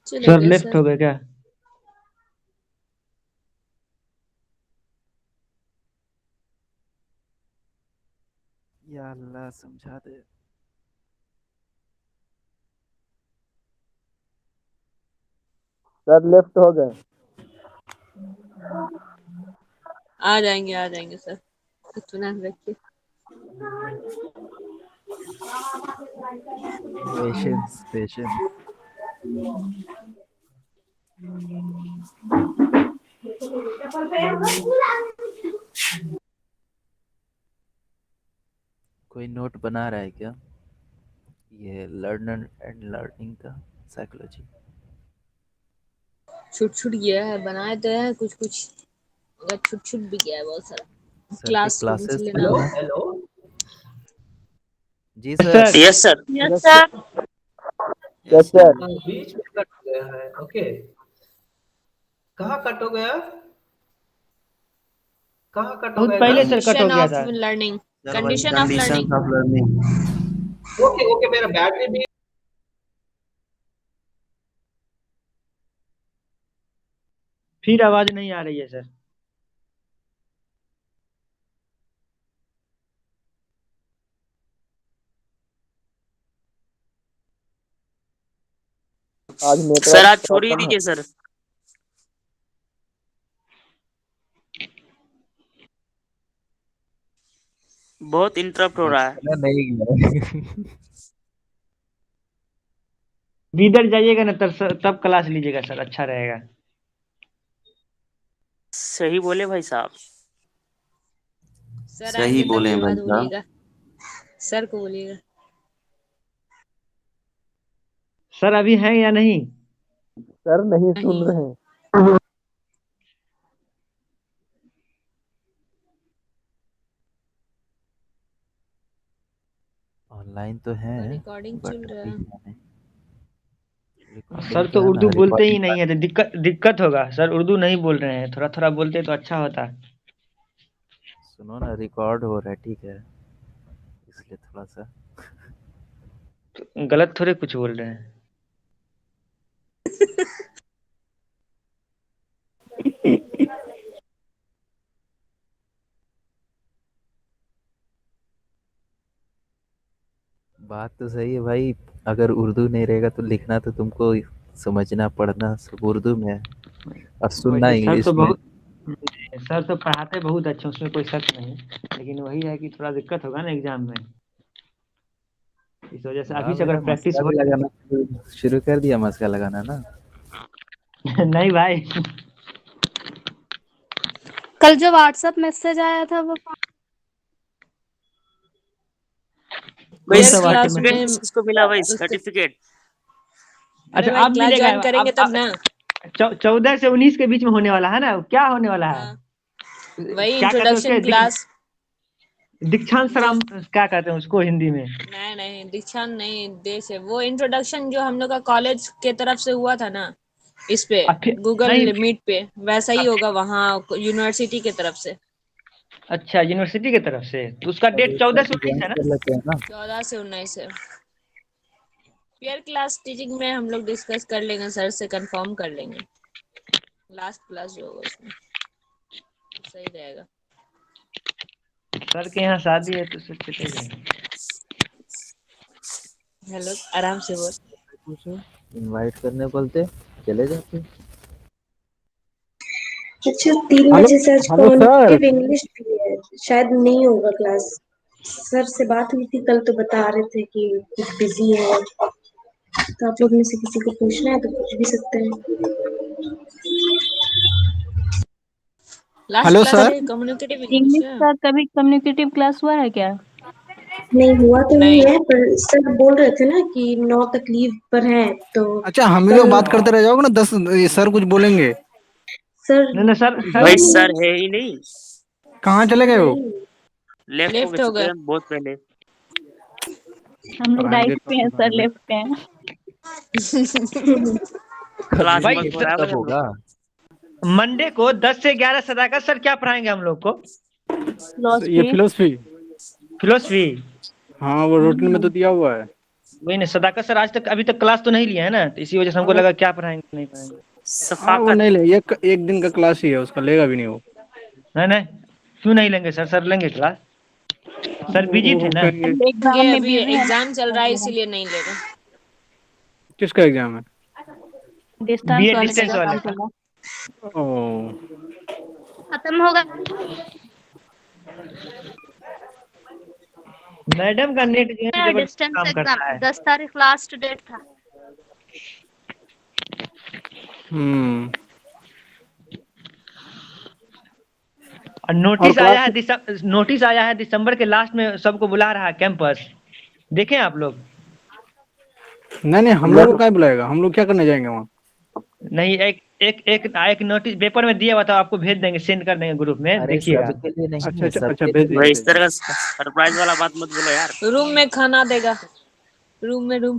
[SPEAKER 4] चले
[SPEAKER 3] सर
[SPEAKER 4] गए
[SPEAKER 3] लेफ्ट
[SPEAKER 4] सर।
[SPEAKER 3] हो गए क्या?
[SPEAKER 6] या अल्लाह समझा दे।
[SPEAKER 11] सर लेफ्ट हो गए।
[SPEAKER 4] आ जाएंगे सर, इत्मीनान रखिए।
[SPEAKER 6] Patience patience. कोई नोट बना रहा है क्या? ये लर्नर एंड लर्निंग का साइकोलॉजी
[SPEAKER 4] छूट गया है, बनाए तो है कुछ कुछ, मगर छूट भी गया है बहुत सारा।
[SPEAKER 6] सर की
[SPEAKER 4] क्लास
[SPEAKER 6] क्लासेस
[SPEAKER 4] लेना
[SPEAKER 2] हेलो
[SPEAKER 4] होगा।
[SPEAKER 2] Hello
[SPEAKER 6] ji
[SPEAKER 3] sir
[SPEAKER 6] sir.
[SPEAKER 5] Yes sir.
[SPEAKER 7] Yes sir.
[SPEAKER 11] Yes sir.
[SPEAKER 2] बीच में कट गया है। ओके, कहाँ कट हो गया? कहाँ कट हो
[SPEAKER 3] बहुत
[SPEAKER 2] गया
[SPEAKER 3] पहले
[SPEAKER 2] था?
[SPEAKER 3] सर कट हो
[SPEAKER 4] कंडीशन
[SPEAKER 3] गया
[SPEAKER 4] ऑफ
[SPEAKER 3] था।
[SPEAKER 4] लर्निंग,
[SPEAKER 12] सर वही
[SPEAKER 4] condition of
[SPEAKER 12] conditions
[SPEAKER 4] learning.
[SPEAKER 12] Of learning.
[SPEAKER 2] Okay okay, मेरा बैटरी भी
[SPEAKER 3] फिर आवाज नहीं आ रही है सर।
[SPEAKER 11] आज
[SPEAKER 5] सर
[SPEAKER 11] नेटवर्क
[SPEAKER 5] आज छोड़ ही
[SPEAKER 11] प्रॉब्लम है।
[SPEAKER 5] दीजिए सर। बहुत इंटरप्ट हो रहा है।
[SPEAKER 6] बचपना नहीं गया।
[SPEAKER 3] बीदर जाइएगा ना तब क्लास लीजिएगा सर, अच्छा रहेगा।
[SPEAKER 5] सही बोले भाई साहब।
[SPEAKER 4] सर
[SPEAKER 12] सही
[SPEAKER 4] आएंगे तब
[SPEAKER 12] बोले
[SPEAKER 4] के
[SPEAKER 12] हैं भाई
[SPEAKER 4] बाद
[SPEAKER 12] साहब।
[SPEAKER 4] बोलिएगा, सर को बोलिएगा।
[SPEAKER 3] सर अभी हैं या नहीं?
[SPEAKER 11] सर नहीं सुन
[SPEAKER 4] नहीं।
[SPEAKER 11] रहे हैं।
[SPEAKER 6] ऑनलाइन तो है
[SPEAKER 4] रिकॉर्डिंग चल
[SPEAKER 6] बट
[SPEAKER 4] रहा
[SPEAKER 6] अभी
[SPEAKER 4] है।
[SPEAKER 6] रिकॉर्डिंग
[SPEAKER 3] सर तो
[SPEAKER 6] क्या है
[SPEAKER 3] उर्दू
[SPEAKER 6] ना,
[SPEAKER 3] बोलते ही
[SPEAKER 6] रिकॉर्डिंग
[SPEAKER 3] नहीं है, तो दिक्कत होगा सर। उर्दू नहीं बोल रहे हैं, थोड़ा थोड़ा बोलते तो अच्छा होता।
[SPEAKER 6] सुनो ना, रिकॉर्ड हो रहा है, ठीक है, इसलिए थोड़ा सा
[SPEAKER 3] गलत थोड़े कुछ बोल रहे हैं।
[SPEAKER 6] बात तो सही है भाई। अगर उर्दू नहीं रहेगा तो लिखना तो तुमको समझना पढ़ना सब उर्दू में है और सुनना
[SPEAKER 3] वैसे
[SPEAKER 6] इंग्लिश में।
[SPEAKER 3] सर तो पढ़ाते बहुत अच्छे, उसमें कोई शक नहीं है, लेकिन वही है कि थोड़ा दिक्कत होगा ना एग्जाम में। इस वजह से अभी
[SPEAKER 6] वाह
[SPEAKER 3] से अगर
[SPEAKER 6] बेटा,
[SPEAKER 3] प्रैक्टिस
[SPEAKER 6] मस्का
[SPEAKER 3] हो
[SPEAKER 6] भी लगाना शुरू कर दिया, मस्का लगाना ना।
[SPEAKER 3] नहीं भाई,
[SPEAKER 7] कल जो व्हाट्सएप मैसेज आया था वो
[SPEAKER 3] कौन
[SPEAKER 5] भाई
[SPEAKER 3] सा व्हाट्सएप
[SPEAKER 4] क्लास
[SPEAKER 3] में?
[SPEAKER 5] सर्टिफिकेट
[SPEAKER 4] में
[SPEAKER 5] किस किसको मिला भाई
[SPEAKER 4] उसके,
[SPEAKER 5] सर्टिफिकेट?
[SPEAKER 4] अरे
[SPEAKER 3] अच्छा
[SPEAKER 4] भाई
[SPEAKER 3] अब
[SPEAKER 4] क्लास
[SPEAKER 3] मिलेगा।
[SPEAKER 4] ज्वाइन करेंगे तब ना।
[SPEAKER 3] 14 से 19 के बीच में होने वाला है ना, क्या होने वाला है?
[SPEAKER 4] हाँ, वही
[SPEAKER 3] क्या कहते हैं उसके?
[SPEAKER 4] Introduction class.
[SPEAKER 3] दीक्षांत
[SPEAKER 4] जो
[SPEAKER 3] सराम क्या कहते हैं उसको हिंदी में?
[SPEAKER 4] नहीं दीक्षांत नहीं, देश है वो। इंट्रोडक्शन जो हम लोग का कॉलेज के तरफ से हुआ था ना, इस पे
[SPEAKER 3] नहीं,
[SPEAKER 4] गूगल मीट पे, वैसा ही होगा वहाँ यूनिवर्सिटी के तरफ से।
[SPEAKER 3] अच्छा यूनिवर्सिटी की तरफ से, तो उसका
[SPEAKER 6] अब
[SPEAKER 3] डेट
[SPEAKER 6] एक साल
[SPEAKER 3] 14 से 19
[SPEAKER 6] ज्वाइन
[SPEAKER 3] है ना?
[SPEAKER 6] कर लेते हैं ना।
[SPEAKER 4] 14 से 19 है। पेयर क्लास टीचिंग में हम लोग डिस्कस कर लेंगे, सर से कंफर्म कर लेंगे। लास्ट क्लास जो होगा उसमें सही रहेगा।
[SPEAKER 3] सर के यहाँ शादी है तो सर चले जाएंगे।
[SPEAKER 4] हेलो, आराम से बोल।
[SPEAKER 6] पूछो, इनवाइट करने बोलते चले जाते।
[SPEAKER 13] अच्छा 3
[SPEAKER 11] हेलो
[SPEAKER 13] बजे सर
[SPEAKER 11] हेलो सर।
[SPEAKER 13] कॉन्टिव इंग्लिश भी है, शायद नहीं होगा क्लास। सर से बात हुई थी कल, तो बता रहे थे कि कुछ बिजी है, तो आप लोग में से किसी को पूछना है तो पूछ भी सकते हैं।
[SPEAKER 4] Last
[SPEAKER 11] hello
[SPEAKER 4] class
[SPEAKER 11] sir.
[SPEAKER 4] है कम्युनिकेटिव इंग्लिश
[SPEAKER 1] इंग्लिश
[SPEAKER 4] है।
[SPEAKER 1] का कभी कम्युनिकेटिव क्लास हुआ है क्या?
[SPEAKER 13] नहीं हुआ तो नहीं
[SPEAKER 4] नहीं,
[SPEAKER 13] है, पर सर बोल रहे थे ना कि 9 तक लीव पर हैं, तो
[SPEAKER 11] अच्छा हम ही
[SPEAKER 13] कल
[SPEAKER 11] लोग बात करते रह जाओगे ना, 10 ये सर कुछ बोलेंगे।
[SPEAKER 13] सर
[SPEAKER 3] नहीं सर
[SPEAKER 5] भाई
[SPEAKER 13] बोल
[SPEAKER 5] सर है ही नहीं,
[SPEAKER 11] कहाँ चले गए हो?
[SPEAKER 13] नहीं।
[SPEAKER 5] लेफ्ट हो
[SPEAKER 4] लेफ्ट हो
[SPEAKER 5] चुके
[SPEAKER 4] गए।
[SPEAKER 5] हैं बहुत पहले।
[SPEAKER 1] हम लोग
[SPEAKER 11] पढ़ाएंगे
[SPEAKER 1] राइट पे हैं,
[SPEAKER 11] कब
[SPEAKER 1] सर
[SPEAKER 11] हमें?
[SPEAKER 1] लेफ्ट पे हैं।
[SPEAKER 5] क्लास
[SPEAKER 3] भाई
[SPEAKER 5] मत हो रहा है भाई
[SPEAKER 6] कब
[SPEAKER 5] हम लोग
[SPEAKER 6] होगा?
[SPEAKER 5] का।
[SPEAKER 3] मंडे को 10 से 11 सदाकत सर क्या पढ़ाएंगे हम लोग को?
[SPEAKER 11] ये
[SPEAKER 1] फिलोसफी।
[SPEAKER 11] फिलोसफी।
[SPEAKER 3] फिलोसफी।
[SPEAKER 11] हाँ वो रूटीन में तो दिया हुआ है।
[SPEAKER 3] वही नहीं, सदाकत सर आज तक अभी तक क्लास तो नहीं लिया है ना, तो इसी वजह से हमको लगा क्या पढ़ाएंगे नहीं पढ़ाएंगे।
[SPEAKER 11] हाँ वो
[SPEAKER 5] सफाकत।
[SPEAKER 11] नहीं ले, एक दिन का क्लास ही है, उसका लेगा भी नहीं वो।
[SPEAKER 3] नहीं क्यों नहीं लेंगे सर? सर लेंगे क्लास। सर बिजी थे
[SPEAKER 11] वो
[SPEAKER 3] ना।
[SPEAKER 11] कहेंगे
[SPEAKER 1] एग्जाम में
[SPEAKER 4] अभी
[SPEAKER 1] बिजी है
[SPEAKER 4] एग्जाम चल रहा है
[SPEAKER 1] ना,
[SPEAKER 4] इसीलिए नहीं ले रहे।
[SPEAKER 11] किसका एग्जाम है?
[SPEAKER 1] डिस्टेंस
[SPEAKER 3] बीए
[SPEAKER 1] वाले का
[SPEAKER 3] डिस्टेंस वाले
[SPEAKER 1] एग्जाम
[SPEAKER 3] का।
[SPEAKER 1] चल रहा
[SPEAKER 11] ओ
[SPEAKER 7] खत्म होगा।
[SPEAKER 3] मैडम का नेट जो है जबरदस्त
[SPEAKER 7] डिस्टेंस
[SPEAKER 3] काम
[SPEAKER 7] एग्जाम
[SPEAKER 3] करता है।
[SPEAKER 7] 10 तारीख लास्ट डेट था।
[SPEAKER 11] हम्म।
[SPEAKER 3] और
[SPEAKER 11] और
[SPEAKER 3] नोटिस आया है दिसंबर के लास्ट में सबको बुला रहा है कैंपस। देखें आप लोग?
[SPEAKER 11] नहीं हम लोग को क्या बुलाएगा, हम लोग क्या करने जाएंगे वहाँ?
[SPEAKER 3] नहीं, एक नोटिस पेपर में दिया हुआ था, आपको भेज देंगे, सेंड कर देंगे ग्रुप में,
[SPEAKER 6] अरे
[SPEAKER 3] देखिएगा।
[SPEAKER 6] सबके लिए नहीं
[SPEAKER 11] अच्छा
[SPEAKER 6] है,
[SPEAKER 11] अच्छा
[SPEAKER 6] सबके
[SPEAKER 11] भेज
[SPEAKER 6] लिए
[SPEAKER 5] भाई
[SPEAKER 11] दीजिए।
[SPEAKER 5] इस तरह का सरप्राइज वाला बात मत बोलो यार।
[SPEAKER 4] रूम में खाना देगा, रूम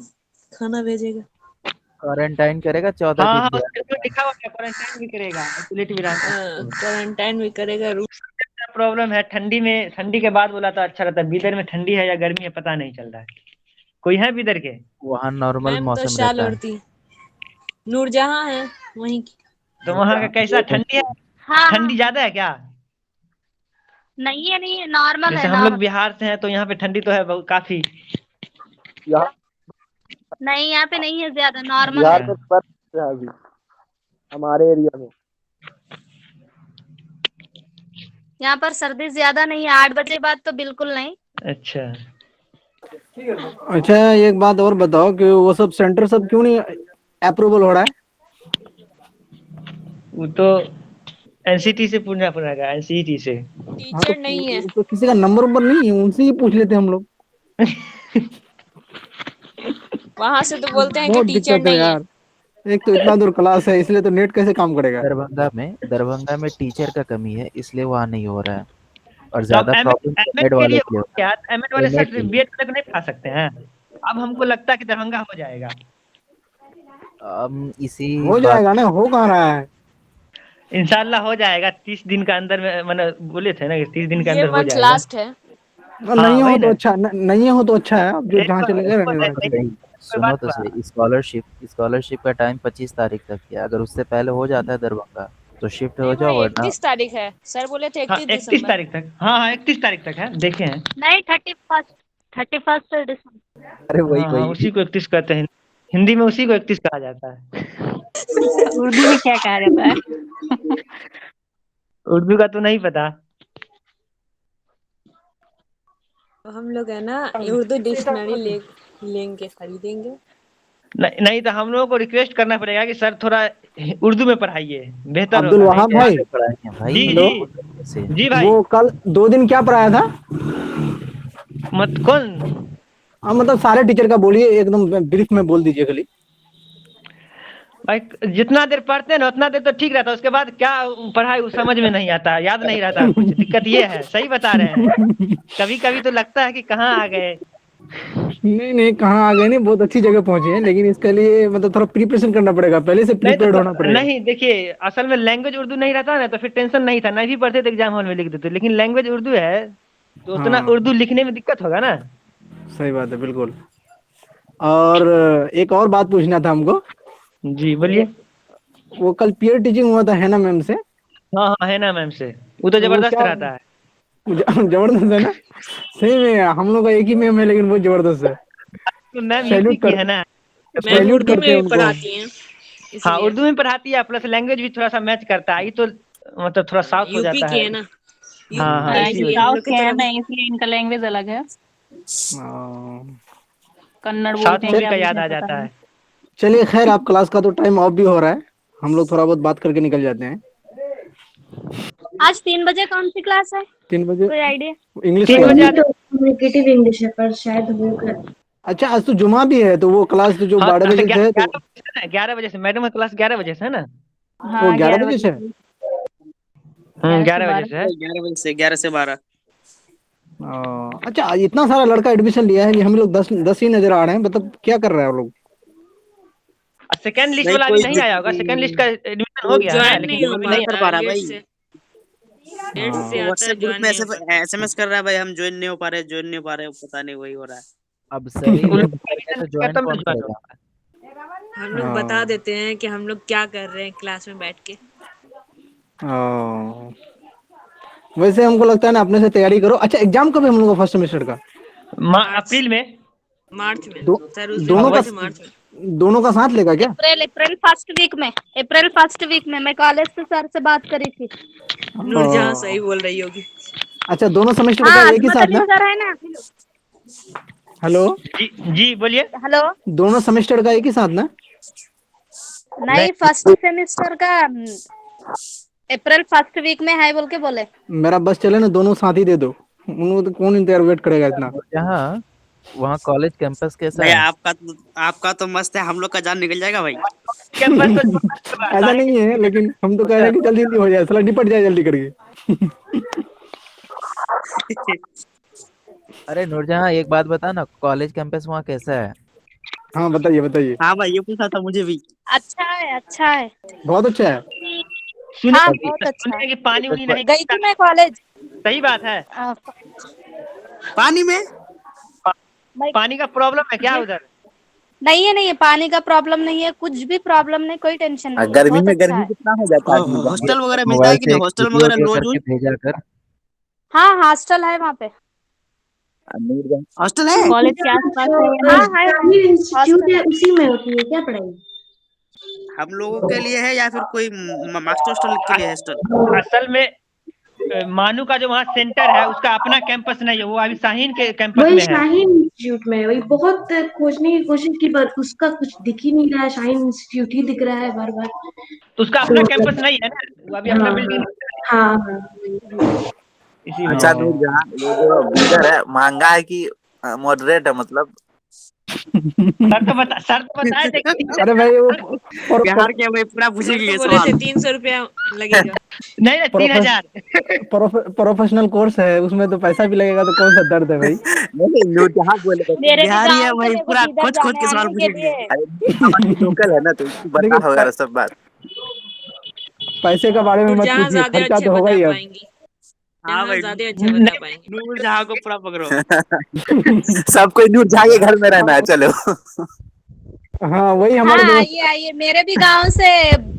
[SPEAKER 4] खाना भेजेगा।
[SPEAKER 6] क्वारंटाइन करेगा 14
[SPEAKER 3] हाँ
[SPEAKER 6] दिन
[SPEAKER 3] हाँ,
[SPEAKER 6] के
[SPEAKER 3] उसके ऊपर लिखा हुआ है क्वारंटाइन भी करेगा, आइसोलेट भी रहेगा।
[SPEAKER 4] क्वारंटाइन भी करेगा। रूम
[SPEAKER 3] प्रॉब्लम है ठंडी के बाद बोला तो अच्छा रहता है। बीदर में ठंडी है या गर्मी है पता नहीं चल रहा है। कोई है बीदर के?
[SPEAKER 6] वहाँ नॉर्मल
[SPEAKER 4] मैम तो
[SPEAKER 6] मौसम
[SPEAKER 4] शाल
[SPEAKER 6] रहता है।
[SPEAKER 4] ओढ़ती, नूरजहां है वहीं की।
[SPEAKER 3] तो वहाँ का कैसा ठंडी है?
[SPEAKER 7] हाँ
[SPEAKER 3] ठंडी ज्यादा है क्या?
[SPEAKER 7] नहीं है नॉर्मल
[SPEAKER 3] जैसे
[SPEAKER 7] है
[SPEAKER 3] हम लोग
[SPEAKER 7] नॉर्मल।
[SPEAKER 3] बिहार से हैं तो यहाँ पे ठंडी तो है बहुत काफी।
[SPEAKER 7] नहीं यहाँ पे नहीं है ज्यादा, नॉर्मल
[SPEAKER 11] बिहार
[SPEAKER 7] है।
[SPEAKER 11] में बर्फ है अभी हमारे एरिया में।
[SPEAKER 7] यहाँ पर सर्दी ज्यादा नहीं है, 8 बजे बाद तो बिल्कुल नहीं।
[SPEAKER 3] अच्छा,
[SPEAKER 11] अच्छा एक बात और बताओ कि वो सब सेंटर सब क्यों नहीं अप्रूवल हो रहा है?
[SPEAKER 3] वो तो एनसीटी से पूछना पड़ेगा, एनसीटी से।
[SPEAKER 11] हाँ
[SPEAKER 4] टीचर नहीं है।
[SPEAKER 11] तो किसी का नंबर नहीं है, उनसे ही पूछ लेते हम लोग।
[SPEAKER 4] वहां से तो बोलते हैं कि
[SPEAKER 11] बहुत
[SPEAKER 4] टीचर
[SPEAKER 11] दिक्कत है
[SPEAKER 4] नहीं है।
[SPEAKER 11] यार, एक तो इतना दूर क्लास है, इसलिए तो नेट कैसे काम करेगा?
[SPEAKER 6] दरभंगा में टीचर का कमी है, इसलिए वहाँ नहीं हो रहा है। और
[SPEAKER 3] तो अब
[SPEAKER 6] ज्यादा प्रॉब्लम
[SPEAKER 3] एमएड
[SPEAKER 6] एड
[SPEAKER 3] के
[SPEAKER 6] वाले
[SPEAKER 3] लिए
[SPEAKER 6] के लिए होता
[SPEAKER 3] क्या, एमएड वाले
[SPEAKER 6] है।
[SPEAKER 3] सर
[SPEAKER 6] MAT के लिए।
[SPEAKER 3] बीएड तक नहीं पढ़ा सकते हैं? अब हमको लगता है कि दरभंगा हो जाएगा।
[SPEAKER 6] इसी
[SPEAKER 11] हो जाएगा ना, हो कहाँ रहा है?
[SPEAKER 3] इंशाल्लाह हो जाएगा 30 दिन का अंदर में, मैंने बोले थे ना कि 30 दिन के
[SPEAKER 4] ये
[SPEAKER 3] अंदर हो
[SPEAKER 4] मंथ
[SPEAKER 3] जाएगा।
[SPEAKER 4] लास्ट है।
[SPEAKER 11] और नहीं हो
[SPEAKER 3] वही
[SPEAKER 11] तो
[SPEAKER 3] ना।
[SPEAKER 11] अच्छा, नहीं हो तो अच्छा है, अब जो
[SPEAKER 3] एक
[SPEAKER 11] जहाँ
[SPEAKER 3] बार-
[SPEAKER 11] चलेगा रहने देना चाहिए।
[SPEAKER 6] सही, सुनो तो सही, स्कॉलरशिप का टाइम 25 तारीख तक है। अगर उससे पहले हो जाता है दरभंगा तो शिफ्ट हो
[SPEAKER 4] नहीं
[SPEAKER 6] जाओ,
[SPEAKER 4] भाई,
[SPEAKER 6] वरना
[SPEAKER 4] 31 तारीख है, सर बोले थे
[SPEAKER 3] हाँ
[SPEAKER 4] 31
[SPEAKER 3] 31
[SPEAKER 4] दिसंबर।
[SPEAKER 3] तारीख तक। हाँ 31 तारीख तक है, देखे हैं।
[SPEAKER 7] नहीं 31 दिसंबर।
[SPEAKER 6] अरे वही
[SPEAKER 3] हाँ
[SPEAKER 6] वही
[SPEAKER 3] उसी को 31 कहते हैं, हिंदी में उसी को 31 कहा जाता है।
[SPEAKER 1] उर्दू में क्या कहा जाता है?
[SPEAKER 3] उर्दू का तो नहीं पता।
[SPEAKER 4] तो हम लोग है ना उर्दू डिक्शनरी लेंगे, खरीदेंगे।
[SPEAKER 3] नहीं तो हम लोगों को रिक्वेस्ट करना पड़ेगा कि सर थोड़ा उर्दू में पढ़ाइए, बेहतर
[SPEAKER 11] अब्दुल
[SPEAKER 3] होगा।
[SPEAKER 11] वहाब
[SPEAKER 3] नहीं
[SPEAKER 11] भाई,
[SPEAKER 6] पढ़ाएंगे भाई।
[SPEAKER 3] जी
[SPEAKER 11] हेलो,
[SPEAKER 3] जी जी भाई।
[SPEAKER 11] वो कल 2 दिन क्या पढ़ाया था?
[SPEAKER 3] मत कौन?
[SPEAKER 11] हाँ मतलब सारे टीचर का बोलिए, एकदम ब्रीफ में बोल दीजिए खाली।
[SPEAKER 3] भाई जितना देर पढ़ते हैं ना उतना देर तो ठीक रहता है, उसके बाद क्या पढ़ाई वो समझ में नहीं आता, याद नहीं रहता कुछ। दिक्कत ये है, सही बता रहे हैं। कभी कभी तो लगता है कि कहाँ आ गए।
[SPEAKER 11] नहीं कहाँ आ गए, नहीं बहुत अच्छी जगह पहुंचे हैं, लेकिन इसके लिए मतलब थोड़ा प्रिपरेशन करना पड़ेगा, पहले से प्रिपेयर्ड होना पड़ेगा।
[SPEAKER 3] नहीं देखिए, असल में लैंग्वेज उर्दू नहीं रहता ना तो फिर टेंशन नहीं था, नहीं भी पढ़ते तो एग्जाम हॉल में लिख देते। लेकिन लैंग्वेज उर्दू है तो उतना
[SPEAKER 11] हाँ।
[SPEAKER 3] उर्दू लिखने में दिक्कत होगा ना।
[SPEAKER 11] सही बात है, बिल्कुल। और एक और बात पूछना था हमको।
[SPEAKER 3] जी बोलिए।
[SPEAKER 11] वो कल पीयर टीचिंग हुआ था है ना मैम से?
[SPEAKER 3] हाँ हाँ है ना मैम से, वो तो जबरदस्त रहता है।
[SPEAKER 11] जबरदस्त है ना? सही में हम लोग का एक ही मैम है, लेकिन बहुत जबरदस्त है।
[SPEAKER 3] तो मैम
[SPEAKER 11] सैल्यूट
[SPEAKER 3] यूपी की
[SPEAKER 11] कर,
[SPEAKER 3] है ना।
[SPEAKER 4] मैम
[SPEAKER 11] सैल्यूट
[SPEAKER 4] उर्दू
[SPEAKER 11] करते
[SPEAKER 4] में
[SPEAKER 11] हैं
[SPEAKER 4] भी
[SPEAKER 11] उनको।
[SPEAKER 4] पढ़ाती हैं।
[SPEAKER 3] हाँ
[SPEAKER 4] इसलिए
[SPEAKER 3] उर्दू में पढ़ाती है, प्लस लैंग्वेज भी थोड़ा सा मैच करता है। ये तो मतलब थोड़ा साउथ हो
[SPEAKER 4] यूपी
[SPEAKER 3] जाता
[SPEAKER 4] की
[SPEAKER 3] है।
[SPEAKER 4] है ना।
[SPEAKER 3] हाँ हाँ इसी
[SPEAKER 4] इसलिए
[SPEAKER 3] वजह
[SPEAKER 4] हम
[SPEAKER 1] साउथ
[SPEAKER 4] लोग
[SPEAKER 1] के
[SPEAKER 4] की
[SPEAKER 1] है
[SPEAKER 4] तरफ
[SPEAKER 1] ना, इसलिए इनका लैंग्वेज अलग है। कन्नड़
[SPEAKER 3] साउथ
[SPEAKER 1] बोलते हैं
[SPEAKER 3] बोल
[SPEAKER 1] क्या
[SPEAKER 3] का
[SPEAKER 1] बोलते
[SPEAKER 3] याद
[SPEAKER 1] हैं
[SPEAKER 3] आ
[SPEAKER 1] पता
[SPEAKER 3] जाता
[SPEAKER 1] नहीं।
[SPEAKER 3] है।
[SPEAKER 11] चलिए खैर, आप क्लास का तो टाइम ऑफ भी हो रहा है, हम लोग थोड़ा बहुत बात करके निकल जाते हैं।
[SPEAKER 7] आज 3 बजे कौन सी क्लास है,
[SPEAKER 11] 3 बजे
[SPEAKER 7] कोई आइडिया?
[SPEAKER 11] English
[SPEAKER 3] 3
[SPEAKER 11] class.
[SPEAKER 3] बजे
[SPEAKER 13] तो कम्युनिकेटिव इंग्लिश है, पर शायद होगा।
[SPEAKER 11] अच्छा आज तो जुमा भी है, तो वो क्लास तो जो
[SPEAKER 3] हाँ
[SPEAKER 11] 12 बजे से है, तो
[SPEAKER 3] 11 बजे से मैडम का क्लास 11 बजे से है ना।
[SPEAKER 11] वो
[SPEAKER 1] हाँ
[SPEAKER 11] 11
[SPEAKER 1] 11
[SPEAKER 11] बजे से है।
[SPEAKER 1] बजे
[SPEAKER 3] 11 बजे से है।
[SPEAKER 5] 11 से 12।
[SPEAKER 11] अच्छा इतना सारा लड़का एडमिशन लिया है कि हम लोग 10 ही नजर आ रहे हैं, मतलब क्या कर रहे हैं वो लोग?
[SPEAKER 3] सेकंड लिस्ट
[SPEAKER 5] नहीं
[SPEAKER 3] वाला अभी
[SPEAKER 5] कोई
[SPEAKER 3] नहीं आया होगा, सेकंड लिस्ट का एडमिशन हो गया है ना,
[SPEAKER 4] ज्वाइन
[SPEAKER 3] लेकिन
[SPEAKER 4] नहीं हो
[SPEAKER 3] अभी
[SPEAKER 5] नहीं
[SPEAKER 3] नहीं।
[SPEAKER 5] कर
[SPEAKER 4] पाता
[SPEAKER 5] पा
[SPEAKER 4] है,
[SPEAKER 5] रहा
[SPEAKER 4] लेट
[SPEAKER 5] भाई।
[SPEAKER 4] से आता है,
[SPEAKER 5] व्हाट्सएप ग्रुप
[SPEAKER 4] ज्वाइन
[SPEAKER 5] में
[SPEAKER 4] नहीं हो पाता।
[SPEAKER 5] एसएमएस कर रहा है भाई, हम ज्वाइन नहीं हो पा रहे, ज्वाइन नहीं हो पा रहे, पता नहीं वही हो रहा है।
[SPEAKER 6] अब सभी
[SPEAKER 3] उन
[SPEAKER 6] लोग
[SPEAKER 3] लोग का
[SPEAKER 6] करेंगे
[SPEAKER 3] revision
[SPEAKER 6] तो ज्वाइन
[SPEAKER 3] खत्म
[SPEAKER 6] कौन
[SPEAKER 3] तो ज्वाइन
[SPEAKER 6] करेगा?
[SPEAKER 3] होगा।
[SPEAKER 4] हम लोग बता देते हैं कि हम लोग क्या कर रहे हैं क्लास में बैठ के।
[SPEAKER 11] वैसे हमको लगता है ना, अपने से तैयारी करो। अच्छा एग्जाम कब है हम लोग का फर्स्ट सेमेस्टर का?
[SPEAKER 3] अप्रैल में।
[SPEAKER 4] मार्च में सर उस दिन
[SPEAKER 11] दोनों
[SPEAKER 4] बोले
[SPEAKER 11] का
[SPEAKER 4] थे मार्च में।
[SPEAKER 11] दोनों का साथ लेगा क्या?
[SPEAKER 7] अप्रैल फर्स्ट वीक में, अप्रैल फर्स्ट वीक में मैं कॉलेज से सर से बात करी थी।
[SPEAKER 4] नूरजहां सही बोल रही होगी।
[SPEAKER 11] अच्छा दोनों सेमेस्टर का
[SPEAKER 7] हाँ
[SPEAKER 11] एक ही
[SPEAKER 7] अजमत
[SPEAKER 11] साथ
[SPEAKER 7] अली
[SPEAKER 11] ना?
[SPEAKER 7] सर है ना।
[SPEAKER 11] हेलो,
[SPEAKER 3] जी बोलिए।
[SPEAKER 7] हेलो,
[SPEAKER 11] दोनों सेमेस्टर का एक ही साथ ना?
[SPEAKER 7] नहीं, फर्स्ट सेमेस्टर का अप्रैल फर्स्ट वीक में है बोल के बोले।
[SPEAKER 11] मेरा बस चले ना, दोनों साथ ही दे दो, उनको तो कौन इंतजार वेट करेगा इतना।
[SPEAKER 6] यहाँ वहाँ कॉलेज कैंपस कैसा
[SPEAKER 5] भाई
[SPEAKER 6] है?
[SPEAKER 5] आपका तो मस्त है, हम लोग का जान निकल जाएगा भाई।
[SPEAKER 3] कैंपस तो
[SPEAKER 11] ऐसा नहीं है, लेकिन हम तो कह रहे हैं कि जल्दी जल्दी हो जाए, साला निपट जाए जल्दी करके।
[SPEAKER 6] अरे नूरजहां एक बात बता ना, कॉलेज कैंपस वहाँ कैसा है?
[SPEAKER 11] हाँ बताइए बताइए।
[SPEAKER 5] हाँ भाई ये पूछा था मुझे भी।
[SPEAKER 7] अच्छा है, अच्छा है।
[SPEAKER 11] बहुत अच्छा है।
[SPEAKER 3] सुने
[SPEAKER 7] हाँ,
[SPEAKER 3] कि
[SPEAKER 7] बहुत अच्छा है।
[SPEAKER 3] कि पानी उनी नहीं।
[SPEAKER 7] गई थी मैं कॉलेज।
[SPEAKER 3] सही बात है।
[SPEAKER 5] पानी में
[SPEAKER 3] पानी का प्रॉब्लम है क्या उधर?
[SPEAKER 7] नहीं है, नहीं है, पानी का प्रॉब्लम नहीं है, कुछ भी प्रॉब्लम नहीं, कोई टेंशन नहीं है,
[SPEAKER 6] गर्मी
[SPEAKER 7] बहुत
[SPEAKER 6] में
[SPEAKER 7] अच्छा
[SPEAKER 6] गर्मी
[SPEAKER 7] है।
[SPEAKER 6] कितना हो जाता है आदमी?
[SPEAKER 5] हॉस्टल वगैरह मिलता
[SPEAKER 6] मोबाइल
[SPEAKER 5] है कि
[SPEAKER 6] से
[SPEAKER 5] नहीं?
[SPEAKER 6] एक
[SPEAKER 5] हॉस्टल
[SPEAKER 6] वीडियो
[SPEAKER 5] वगैरह
[SPEAKER 6] वीडियो
[SPEAKER 5] लोज
[SPEAKER 6] करके भेजा कर।
[SPEAKER 7] हाँ, हॉस्टल है वहाँ पे।
[SPEAKER 5] हॉस्टल है?
[SPEAKER 1] कॉलेज के आसपास है या
[SPEAKER 7] हाँ,
[SPEAKER 1] नहीं?
[SPEAKER 7] है
[SPEAKER 13] शाहीन इंस्टीट्यूट है, उसी में होती है क्या पढ़ाई?
[SPEAKER 5] हम लोगों के लिए है या फिर कोई मास्टर हॉस्टल के लिए हॉस्टल?
[SPEAKER 3] असल में मानू का जो वहाँ सेंटर है उसका अपना कैंपस नहीं है, वो अभी शाहीन के कैंपस
[SPEAKER 13] वही
[SPEAKER 3] में है।
[SPEAKER 13] शाहीन इंस्टीट्यूट में है, वही बहुत खोजने की कोशिश की पर उसका कुछ दिख ही नहीं रहा है, शाहीन इंस्टीट्यूट ही दिख रहा है बार बार।
[SPEAKER 3] तो उसका अपना कैंपस नहीं है ना, वो अभी अपना बिल्डिंग।
[SPEAKER 13] हाँ हाँ।
[SPEAKER 3] इसी
[SPEAKER 6] अच्छा
[SPEAKER 3] में
[SPEAKER 6] नूरजहां, ये जो बीदर है महंगा है कि मॉडरेट है? मतलब
[SPEAKER 3] सर तो बताए थे कि
[SPEAKER 11] अरे भाई वो
[SPEAKER 5] बिहार के भाई पूरा पूछेंगे ये
[SPEAKER 4] बोले थे
[SPEAKER 5] सवाल।
[SPEAKER 4] 300 रुपया लगेगा।
[SPEAKER 3] नहीं नहीं 3000।
[SPEAKER 11] प्रोफेशनल कोर्स है, उसमें तो पैसा भी लगेगा, तो कौन सा दर्द है भाई।
[SPEAKER 6] नहीं नूरजहां बोले
[SPEAKER 7] मेरे भी
[SPEAKER 5] बिहारी है
[SPEAKER 7] गाँव से
[SPEAKER 5] भाई,
[SPEAKER 7] देखो
[SPEAKER 5] पूरा
[SPEAKER 7] इधर
[SPEAKER 5] खोज खोज
[SPEAKER 7] जाने
[SPEAKER 5] के सवाल
[SPEAKER 7] आने के
[SPEAKER 5] पूछेंगे।
[SPEAKER 7] लिए।
[SPEAKER 6] लोकल है ना, तो इसको
[SPEAKER 11] देखिए
[SPEAKER 6] बता होगा सब बात।
[SPEAKER 11] पैसे के बारे में मत
[SPEAKER 4] नूरजहां
[SPEAKER 11] पूछिए,
[SPEAKER 4] ज्यादा
[SPEAKER 11] खर्चा
[SPEAKER 4] अच्छा
[SPEAKER 11] तो होगा
[SPEAKER 4] बता
[SPEAKER 11] ही अब।
[SPEAKER 4] पाएंगी।
[SPEAKER 5] हाँ
[SPEAKER 4] यहाँ
[SPEAKER 5] भाई
[SPEAKER 4] ज्यादा अच्छा बता पाएंगे।
[SPEAKER 5] नूरजहां को पूरा पकड़ो।
[SPEAKER 6] सब कोई नूरजहां के घर में रहना है, चलो।
[SPEAKER 11] हाँ वही
[SPEAKER 7] हाँ,
[SPEAKER 11] हमारे दोस्त।
[SPEAKER 7] आइए आइए, मेरे भी गांव से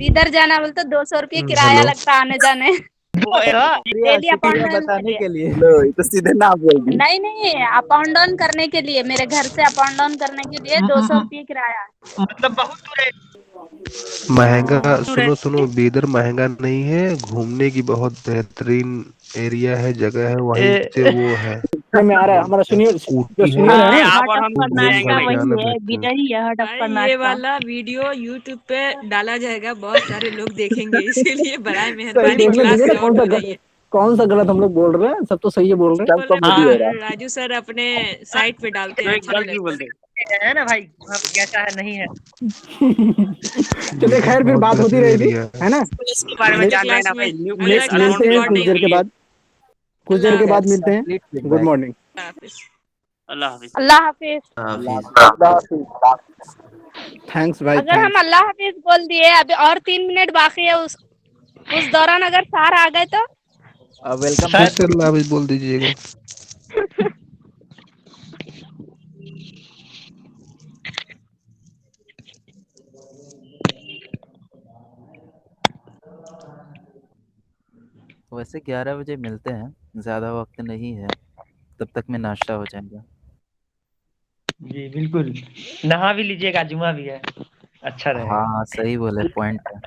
[SPEAKER 7] इधर जाना बोलते 200 रुपये किराया लगता है आने जाने। डेली अप एंड डाउन
[SPEAKER 6] बताने
[SPEAKER 7] के
[SPEAKER 6] के
[SPEAKER 7] लिए।
[SPEAKER 6] लिए लो, ये तो सीधे ना बोल दी।
[SPEAKER 7] नहीं नहीं, अप एंड डाउन करने के लिए, मेरे घर से अप एंड डाउन करने के लिए 200 रुपये किराया।
[SPEAKER 3] मतलब बहुत दूर है।
[SPEAKER 14] महंगा, सुनो सुनो, बीदर महंगा नहीं है, घूमने की बहुत बेहतरीन एरिया है, जगह है, वहीं से वो है
[SPEAKER 11] में आ रहा है हमारा सुनियर, जो
[SPEAKER 14] ऊटी है।
[SPEAKER 11] सुनियर है ना,
[SPEAKER 5] आप और हम
[SPEAKER 1] हड़प्पा
[SPEAKER 5] घूमने जाएंगे
[SPEAKER 1] नाश्ता
[SPEAKER 5] भाई।
[SPEAKER 1] वही है, बिदरी है हड़प्पा
[SPEAKER 4] भाई ये
[SPEAKER 1] नाश्ता।
[SPEAKER 4] वाला वीडियो YouTube पे डाला जाएगा, बहुत सारे लोग देखेंगे, इसीलिए बराए
[SPEAKER 11] सही
[SPEAKER 4] मेहरबानी
[SPEAKER 11] देखने
[SPEAKER 4] क्लास
[SPEAKER 11] दीजिए
[SPEAKER 4] से
[SPEAKER 11] ना,
[SPEAKER 4] आउट हो जाइए।
[SPEAKER 11] कौन सा गलत हम लोग बोल रहे हैं, सब तो सही है बोल रहे
[SPEAKER 6] सब कॉमेडी हो रहा है।
[SPEAKER 4] राजू सर अपने साइट पे डालते हैं, अच्छा नहीं लगता।
[SPEAKER 3] है ना भाई, वहाँ पे कैसा है नहीं है।
[SPEAKER 11] हैं। चलिए खैर, फिर बात होती रहेगी, है ना।
[SPEAKER 5] इसके बारे में जान रहे हैं ना भाई, न्यू
[SPEAKER 4] अगला
[SPEAKER 5] प्लेस
[SPEAKER 4] क्लास
[SPEAKER 11] मिलते
[SPEAKER 5] अननोन
[SPEAKER 11] हैं
[SPEAKER 4] रिकॉर्ड
[SPEAKER 11] कुछ
[SPEAKER 4] नहीं
[SPEAKER 11] देर के
[SPEAKER 4] होगी।
[SPEAKER 11] बाद, कुछ देर के बाद मिलते हैं।
[SPEAKER 6] Complete
[SPEAKER 11] good morning.
[SPEAKER 5] अल्लाह हाफिज।
[SPEAKER 7] अल्लाह हाफिज।
[SPEAKER 11] थैंक्स भाई,
[SPEAKER 7] अगर हम अल्लाह हाफिज बोल दिए, अभी और 3 मिनट बाकी है, उस दौरान अगर सार आ गए तो
[SPEAKER 6] वेलकम
[SPEAKER 14] फिर से अल्लाह हाफिज बोल दीजिएगा।
[SPEAKER 6] वैसे 11 बजे मिलते हैं, ज़्यादा वक्त नहीं है, तब तक में नाश्ता हो जाएगा।
[SPEAKER 3] जी बिल्कुल, नहा भी लीजिएगा, जुमा भी है, अच्छा रहेगा।
[SPEAKER 6] हाँ सही बोले, पॉइंट है।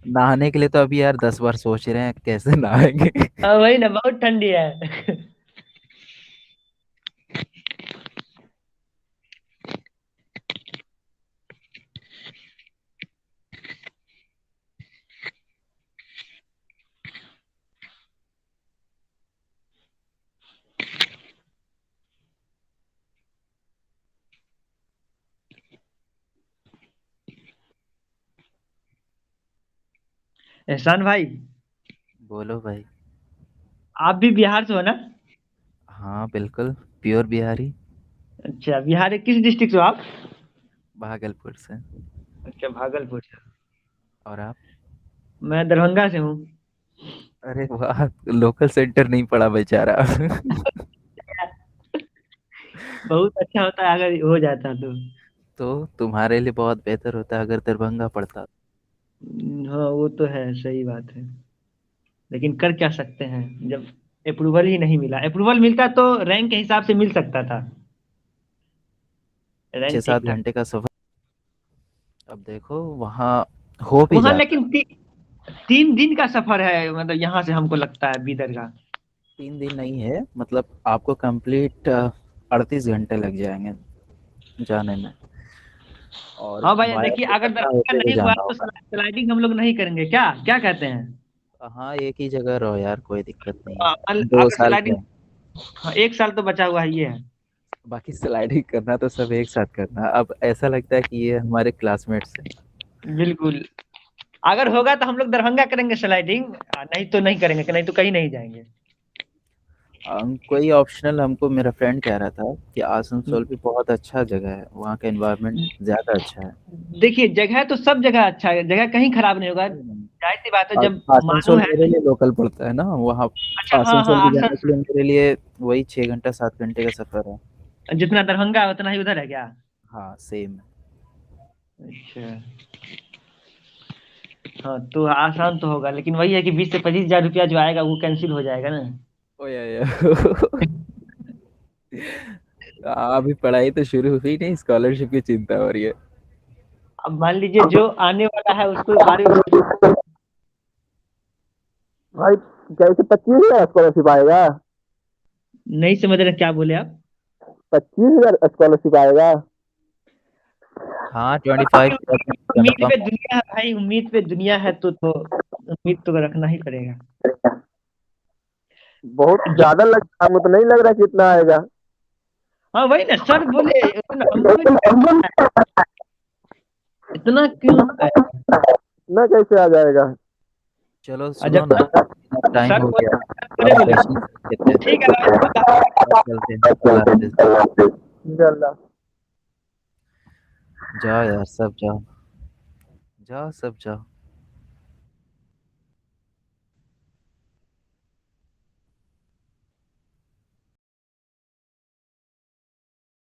[SPEAKER 6] नहाने के लिए तो अभी यार 10 बार सोच रहे हैं कैसे नहाएंगे।
[SPEAKER 3] वही ना, बहुत ठंडी है। एहसान भाई,
[SPEAKER 6] बोलो भाई।
[SPEAKER 3] आप भी बिहार से हो ना?
[SPEAKER 6] हाँ बिल्कुल, प्योर बिहारी।
[SPEAKER 3] अच्छा, बिहार के किस डिस्ट्रिक्ट से हो आप?
[SPEAKER 6] भागलपुर से।
[SPEAKER 3] अच्छा, भागलपुर से।
[SPEAKER 6] और आप?
[SPEAKER 3] मैं दरभंगा से हूँ।
[SPEAKER 6] अरे वाह, लोकल सेंटर नहीं पड़ा बेचारा।
[SPEAKER 3] बहुत अच्छा होता है अगर हो जाता
[SPEAKER 6] तो तुम्हारे लिए बहुत बेहतर होता अगर दरभंगा पड़ता।
[SPEAKER 3] हाँ वो तो है, सही बात है, लेकिन कर क्या सकते हैं जब अप्रूवल ही नहीं मिला। अप्रूवल मिलता तो रैंक के हिसाब से मिल सकता था, रैंक
[SPEAKER 6] 6-7
[SPEAKER 3] ठीक था।
[SPEAKER 6] घंटे का सफर, अब देखो वहाँ हो भी
[SPEAKER 3] वहाँ
[SPEAKER 6] जाता।
[SPEAKER 3] लेकिन 3 दिन का सफर है, मतलब यहाँ से हमको लगता है बीदर का।
[SPEAKER 6] 3 दिन नहीं है, मतलब आपको कंप्लीट 38 घंटे लग जाएंगे जाने में। और
[SPEAKER 3] हाँ भाई
[SPEAKER 6] वाया
[SPEAKER 3] देखिए, अगर
[SPEAKER 6] कोलकाता
[SPEAKER 3] दरभंगा
[SPEAKER 6] होते हुए
[SPEAKER 3] नहीं हुआ
[SPEAKER 6] जाना
[SPEAKER 3] तो
[SPEAKER 6] होगा।
[SPEAKER 3] स्लाइडिंग हम लोग नहीं करेंगे, क्या क्या कहते हैं?
[SPEAKER 6] हाँ, एक ही जगह रहो यार, कोई दिक्कत नहीं है। दो
[SPEAKER 3] अगर
[SPEAKER 6] साल
[SPEAKER 3] स्लाइडिंग,
[SPEAKER 6] क्या,
[SPEAKER 3] हाँ, 1 साल तो बचा हुआ ही है।
[SPEAKER 6] बाकी स्लाइडिंग करना तो सब एक साथ करना। अब ऐसा लगता है कि ये हमारे क्लासमेट्स हैं।
[SPEAKER 3] बिल्कुल, अगर होगा तो हम लोग दरभंगा करेंगे स्लाइडिंग, नहीं तो नहीं करेंगे, नहीं तो कहीं नहीं जाएंगे।
[SPEAKER 6] कोई ऑप्शनल, हमको मेरा फ्रेंड कह रहा था कि आसनसोल भी बहुत अच्छा जगह है, वहाँ का एनवायरनमेंट ज़्यादा अच्छा है।
[SPEAKER 3] देखिए जगह तो सब जगह अच्छा है, जगह कहीं खराब नहीं होगा, जाहिर सी बात है, जब मालूम
[SPEAKER 6] आसनसोल
[SPEAKER 3] है।
[SPEAKER 6] मेरे लिए लोकल पड़ता है ना वहाँ।
[SPEAKER 3] अच्छा, हाँ
[SPEAKER 6] आसनसोल
[SPEAKER 3] हाँ,
[SPEAKER 6] भी जाने के
[SPEAKER 3] आसनसोल
[SPEAKER 6] लिए मेरे लिए वही 6 घंटा 7 घंटे का सफर है।
[SPEAKER 3] जितना दरभंगा है उतना ही उधर है क्या?
[SPEAKER 6] हाँ सेम।
[SPEAKER 3] अच्छा, हाँ तो आसान तो होगा, लेकिन वही है कि 20 से 25 हज़ार रुपया जो आएगा वो कैंसिल हो जाएगा ना।
[SPEAKER 6] ओ या अभी पढ़ाई तो शुरू हुई नहीं, स्कॉलरशिप की चिंता हो रही है।
[SPEAKER 3] अब मान लीजिए जो आने वाला है उसको बारे में
[SPEAKER 14] भाई कैसे 25,000 स्कॉलरशिप आएगा?
[SPEAKER 3] नहीं समझ रहे, क्या बोले आप?
[SPEAKER 14] 25,000 स्कॉलरशिप आएगा?
[SPEAKER 6] हाँ 25
[SPEAKER 3] उम्मीद पे दुनिया है भाई, उम्मीद पे दुनिया है, तो उम्मीद तो रखना ही पड़ेगा।
[SPEAKER 14] बहुत ज्यादा लग रहा है, मुझे तो नहीं लग रहा कि इतना आएगा।
[SPEAKER 3] हाँ वही ना सर बोले, हमको भी इतना क्यों है?
[SPEAKER 14] इतना कैसे आ जाएगा?
[SPEAKER 6] चलो सुनो ना, टाइम
[SPEAKER 3] सर
[SPEAKER 6] हो गया,
[SPEAKER 3] बोले
[SPEAKER 6] अब
[SPEAKER 3] बोले
[SPEAKER 6] सेशन करते हैं।
[SPEAKER 3] ठीक है
[SPEAKER 6] चलते हैं, अल्लाह हाफिज़।
[SPEAKER 14] इंशाल्लाह।
[SPEAKER 6] जाओ यार, सब जाओ, जाओ सब जाओ।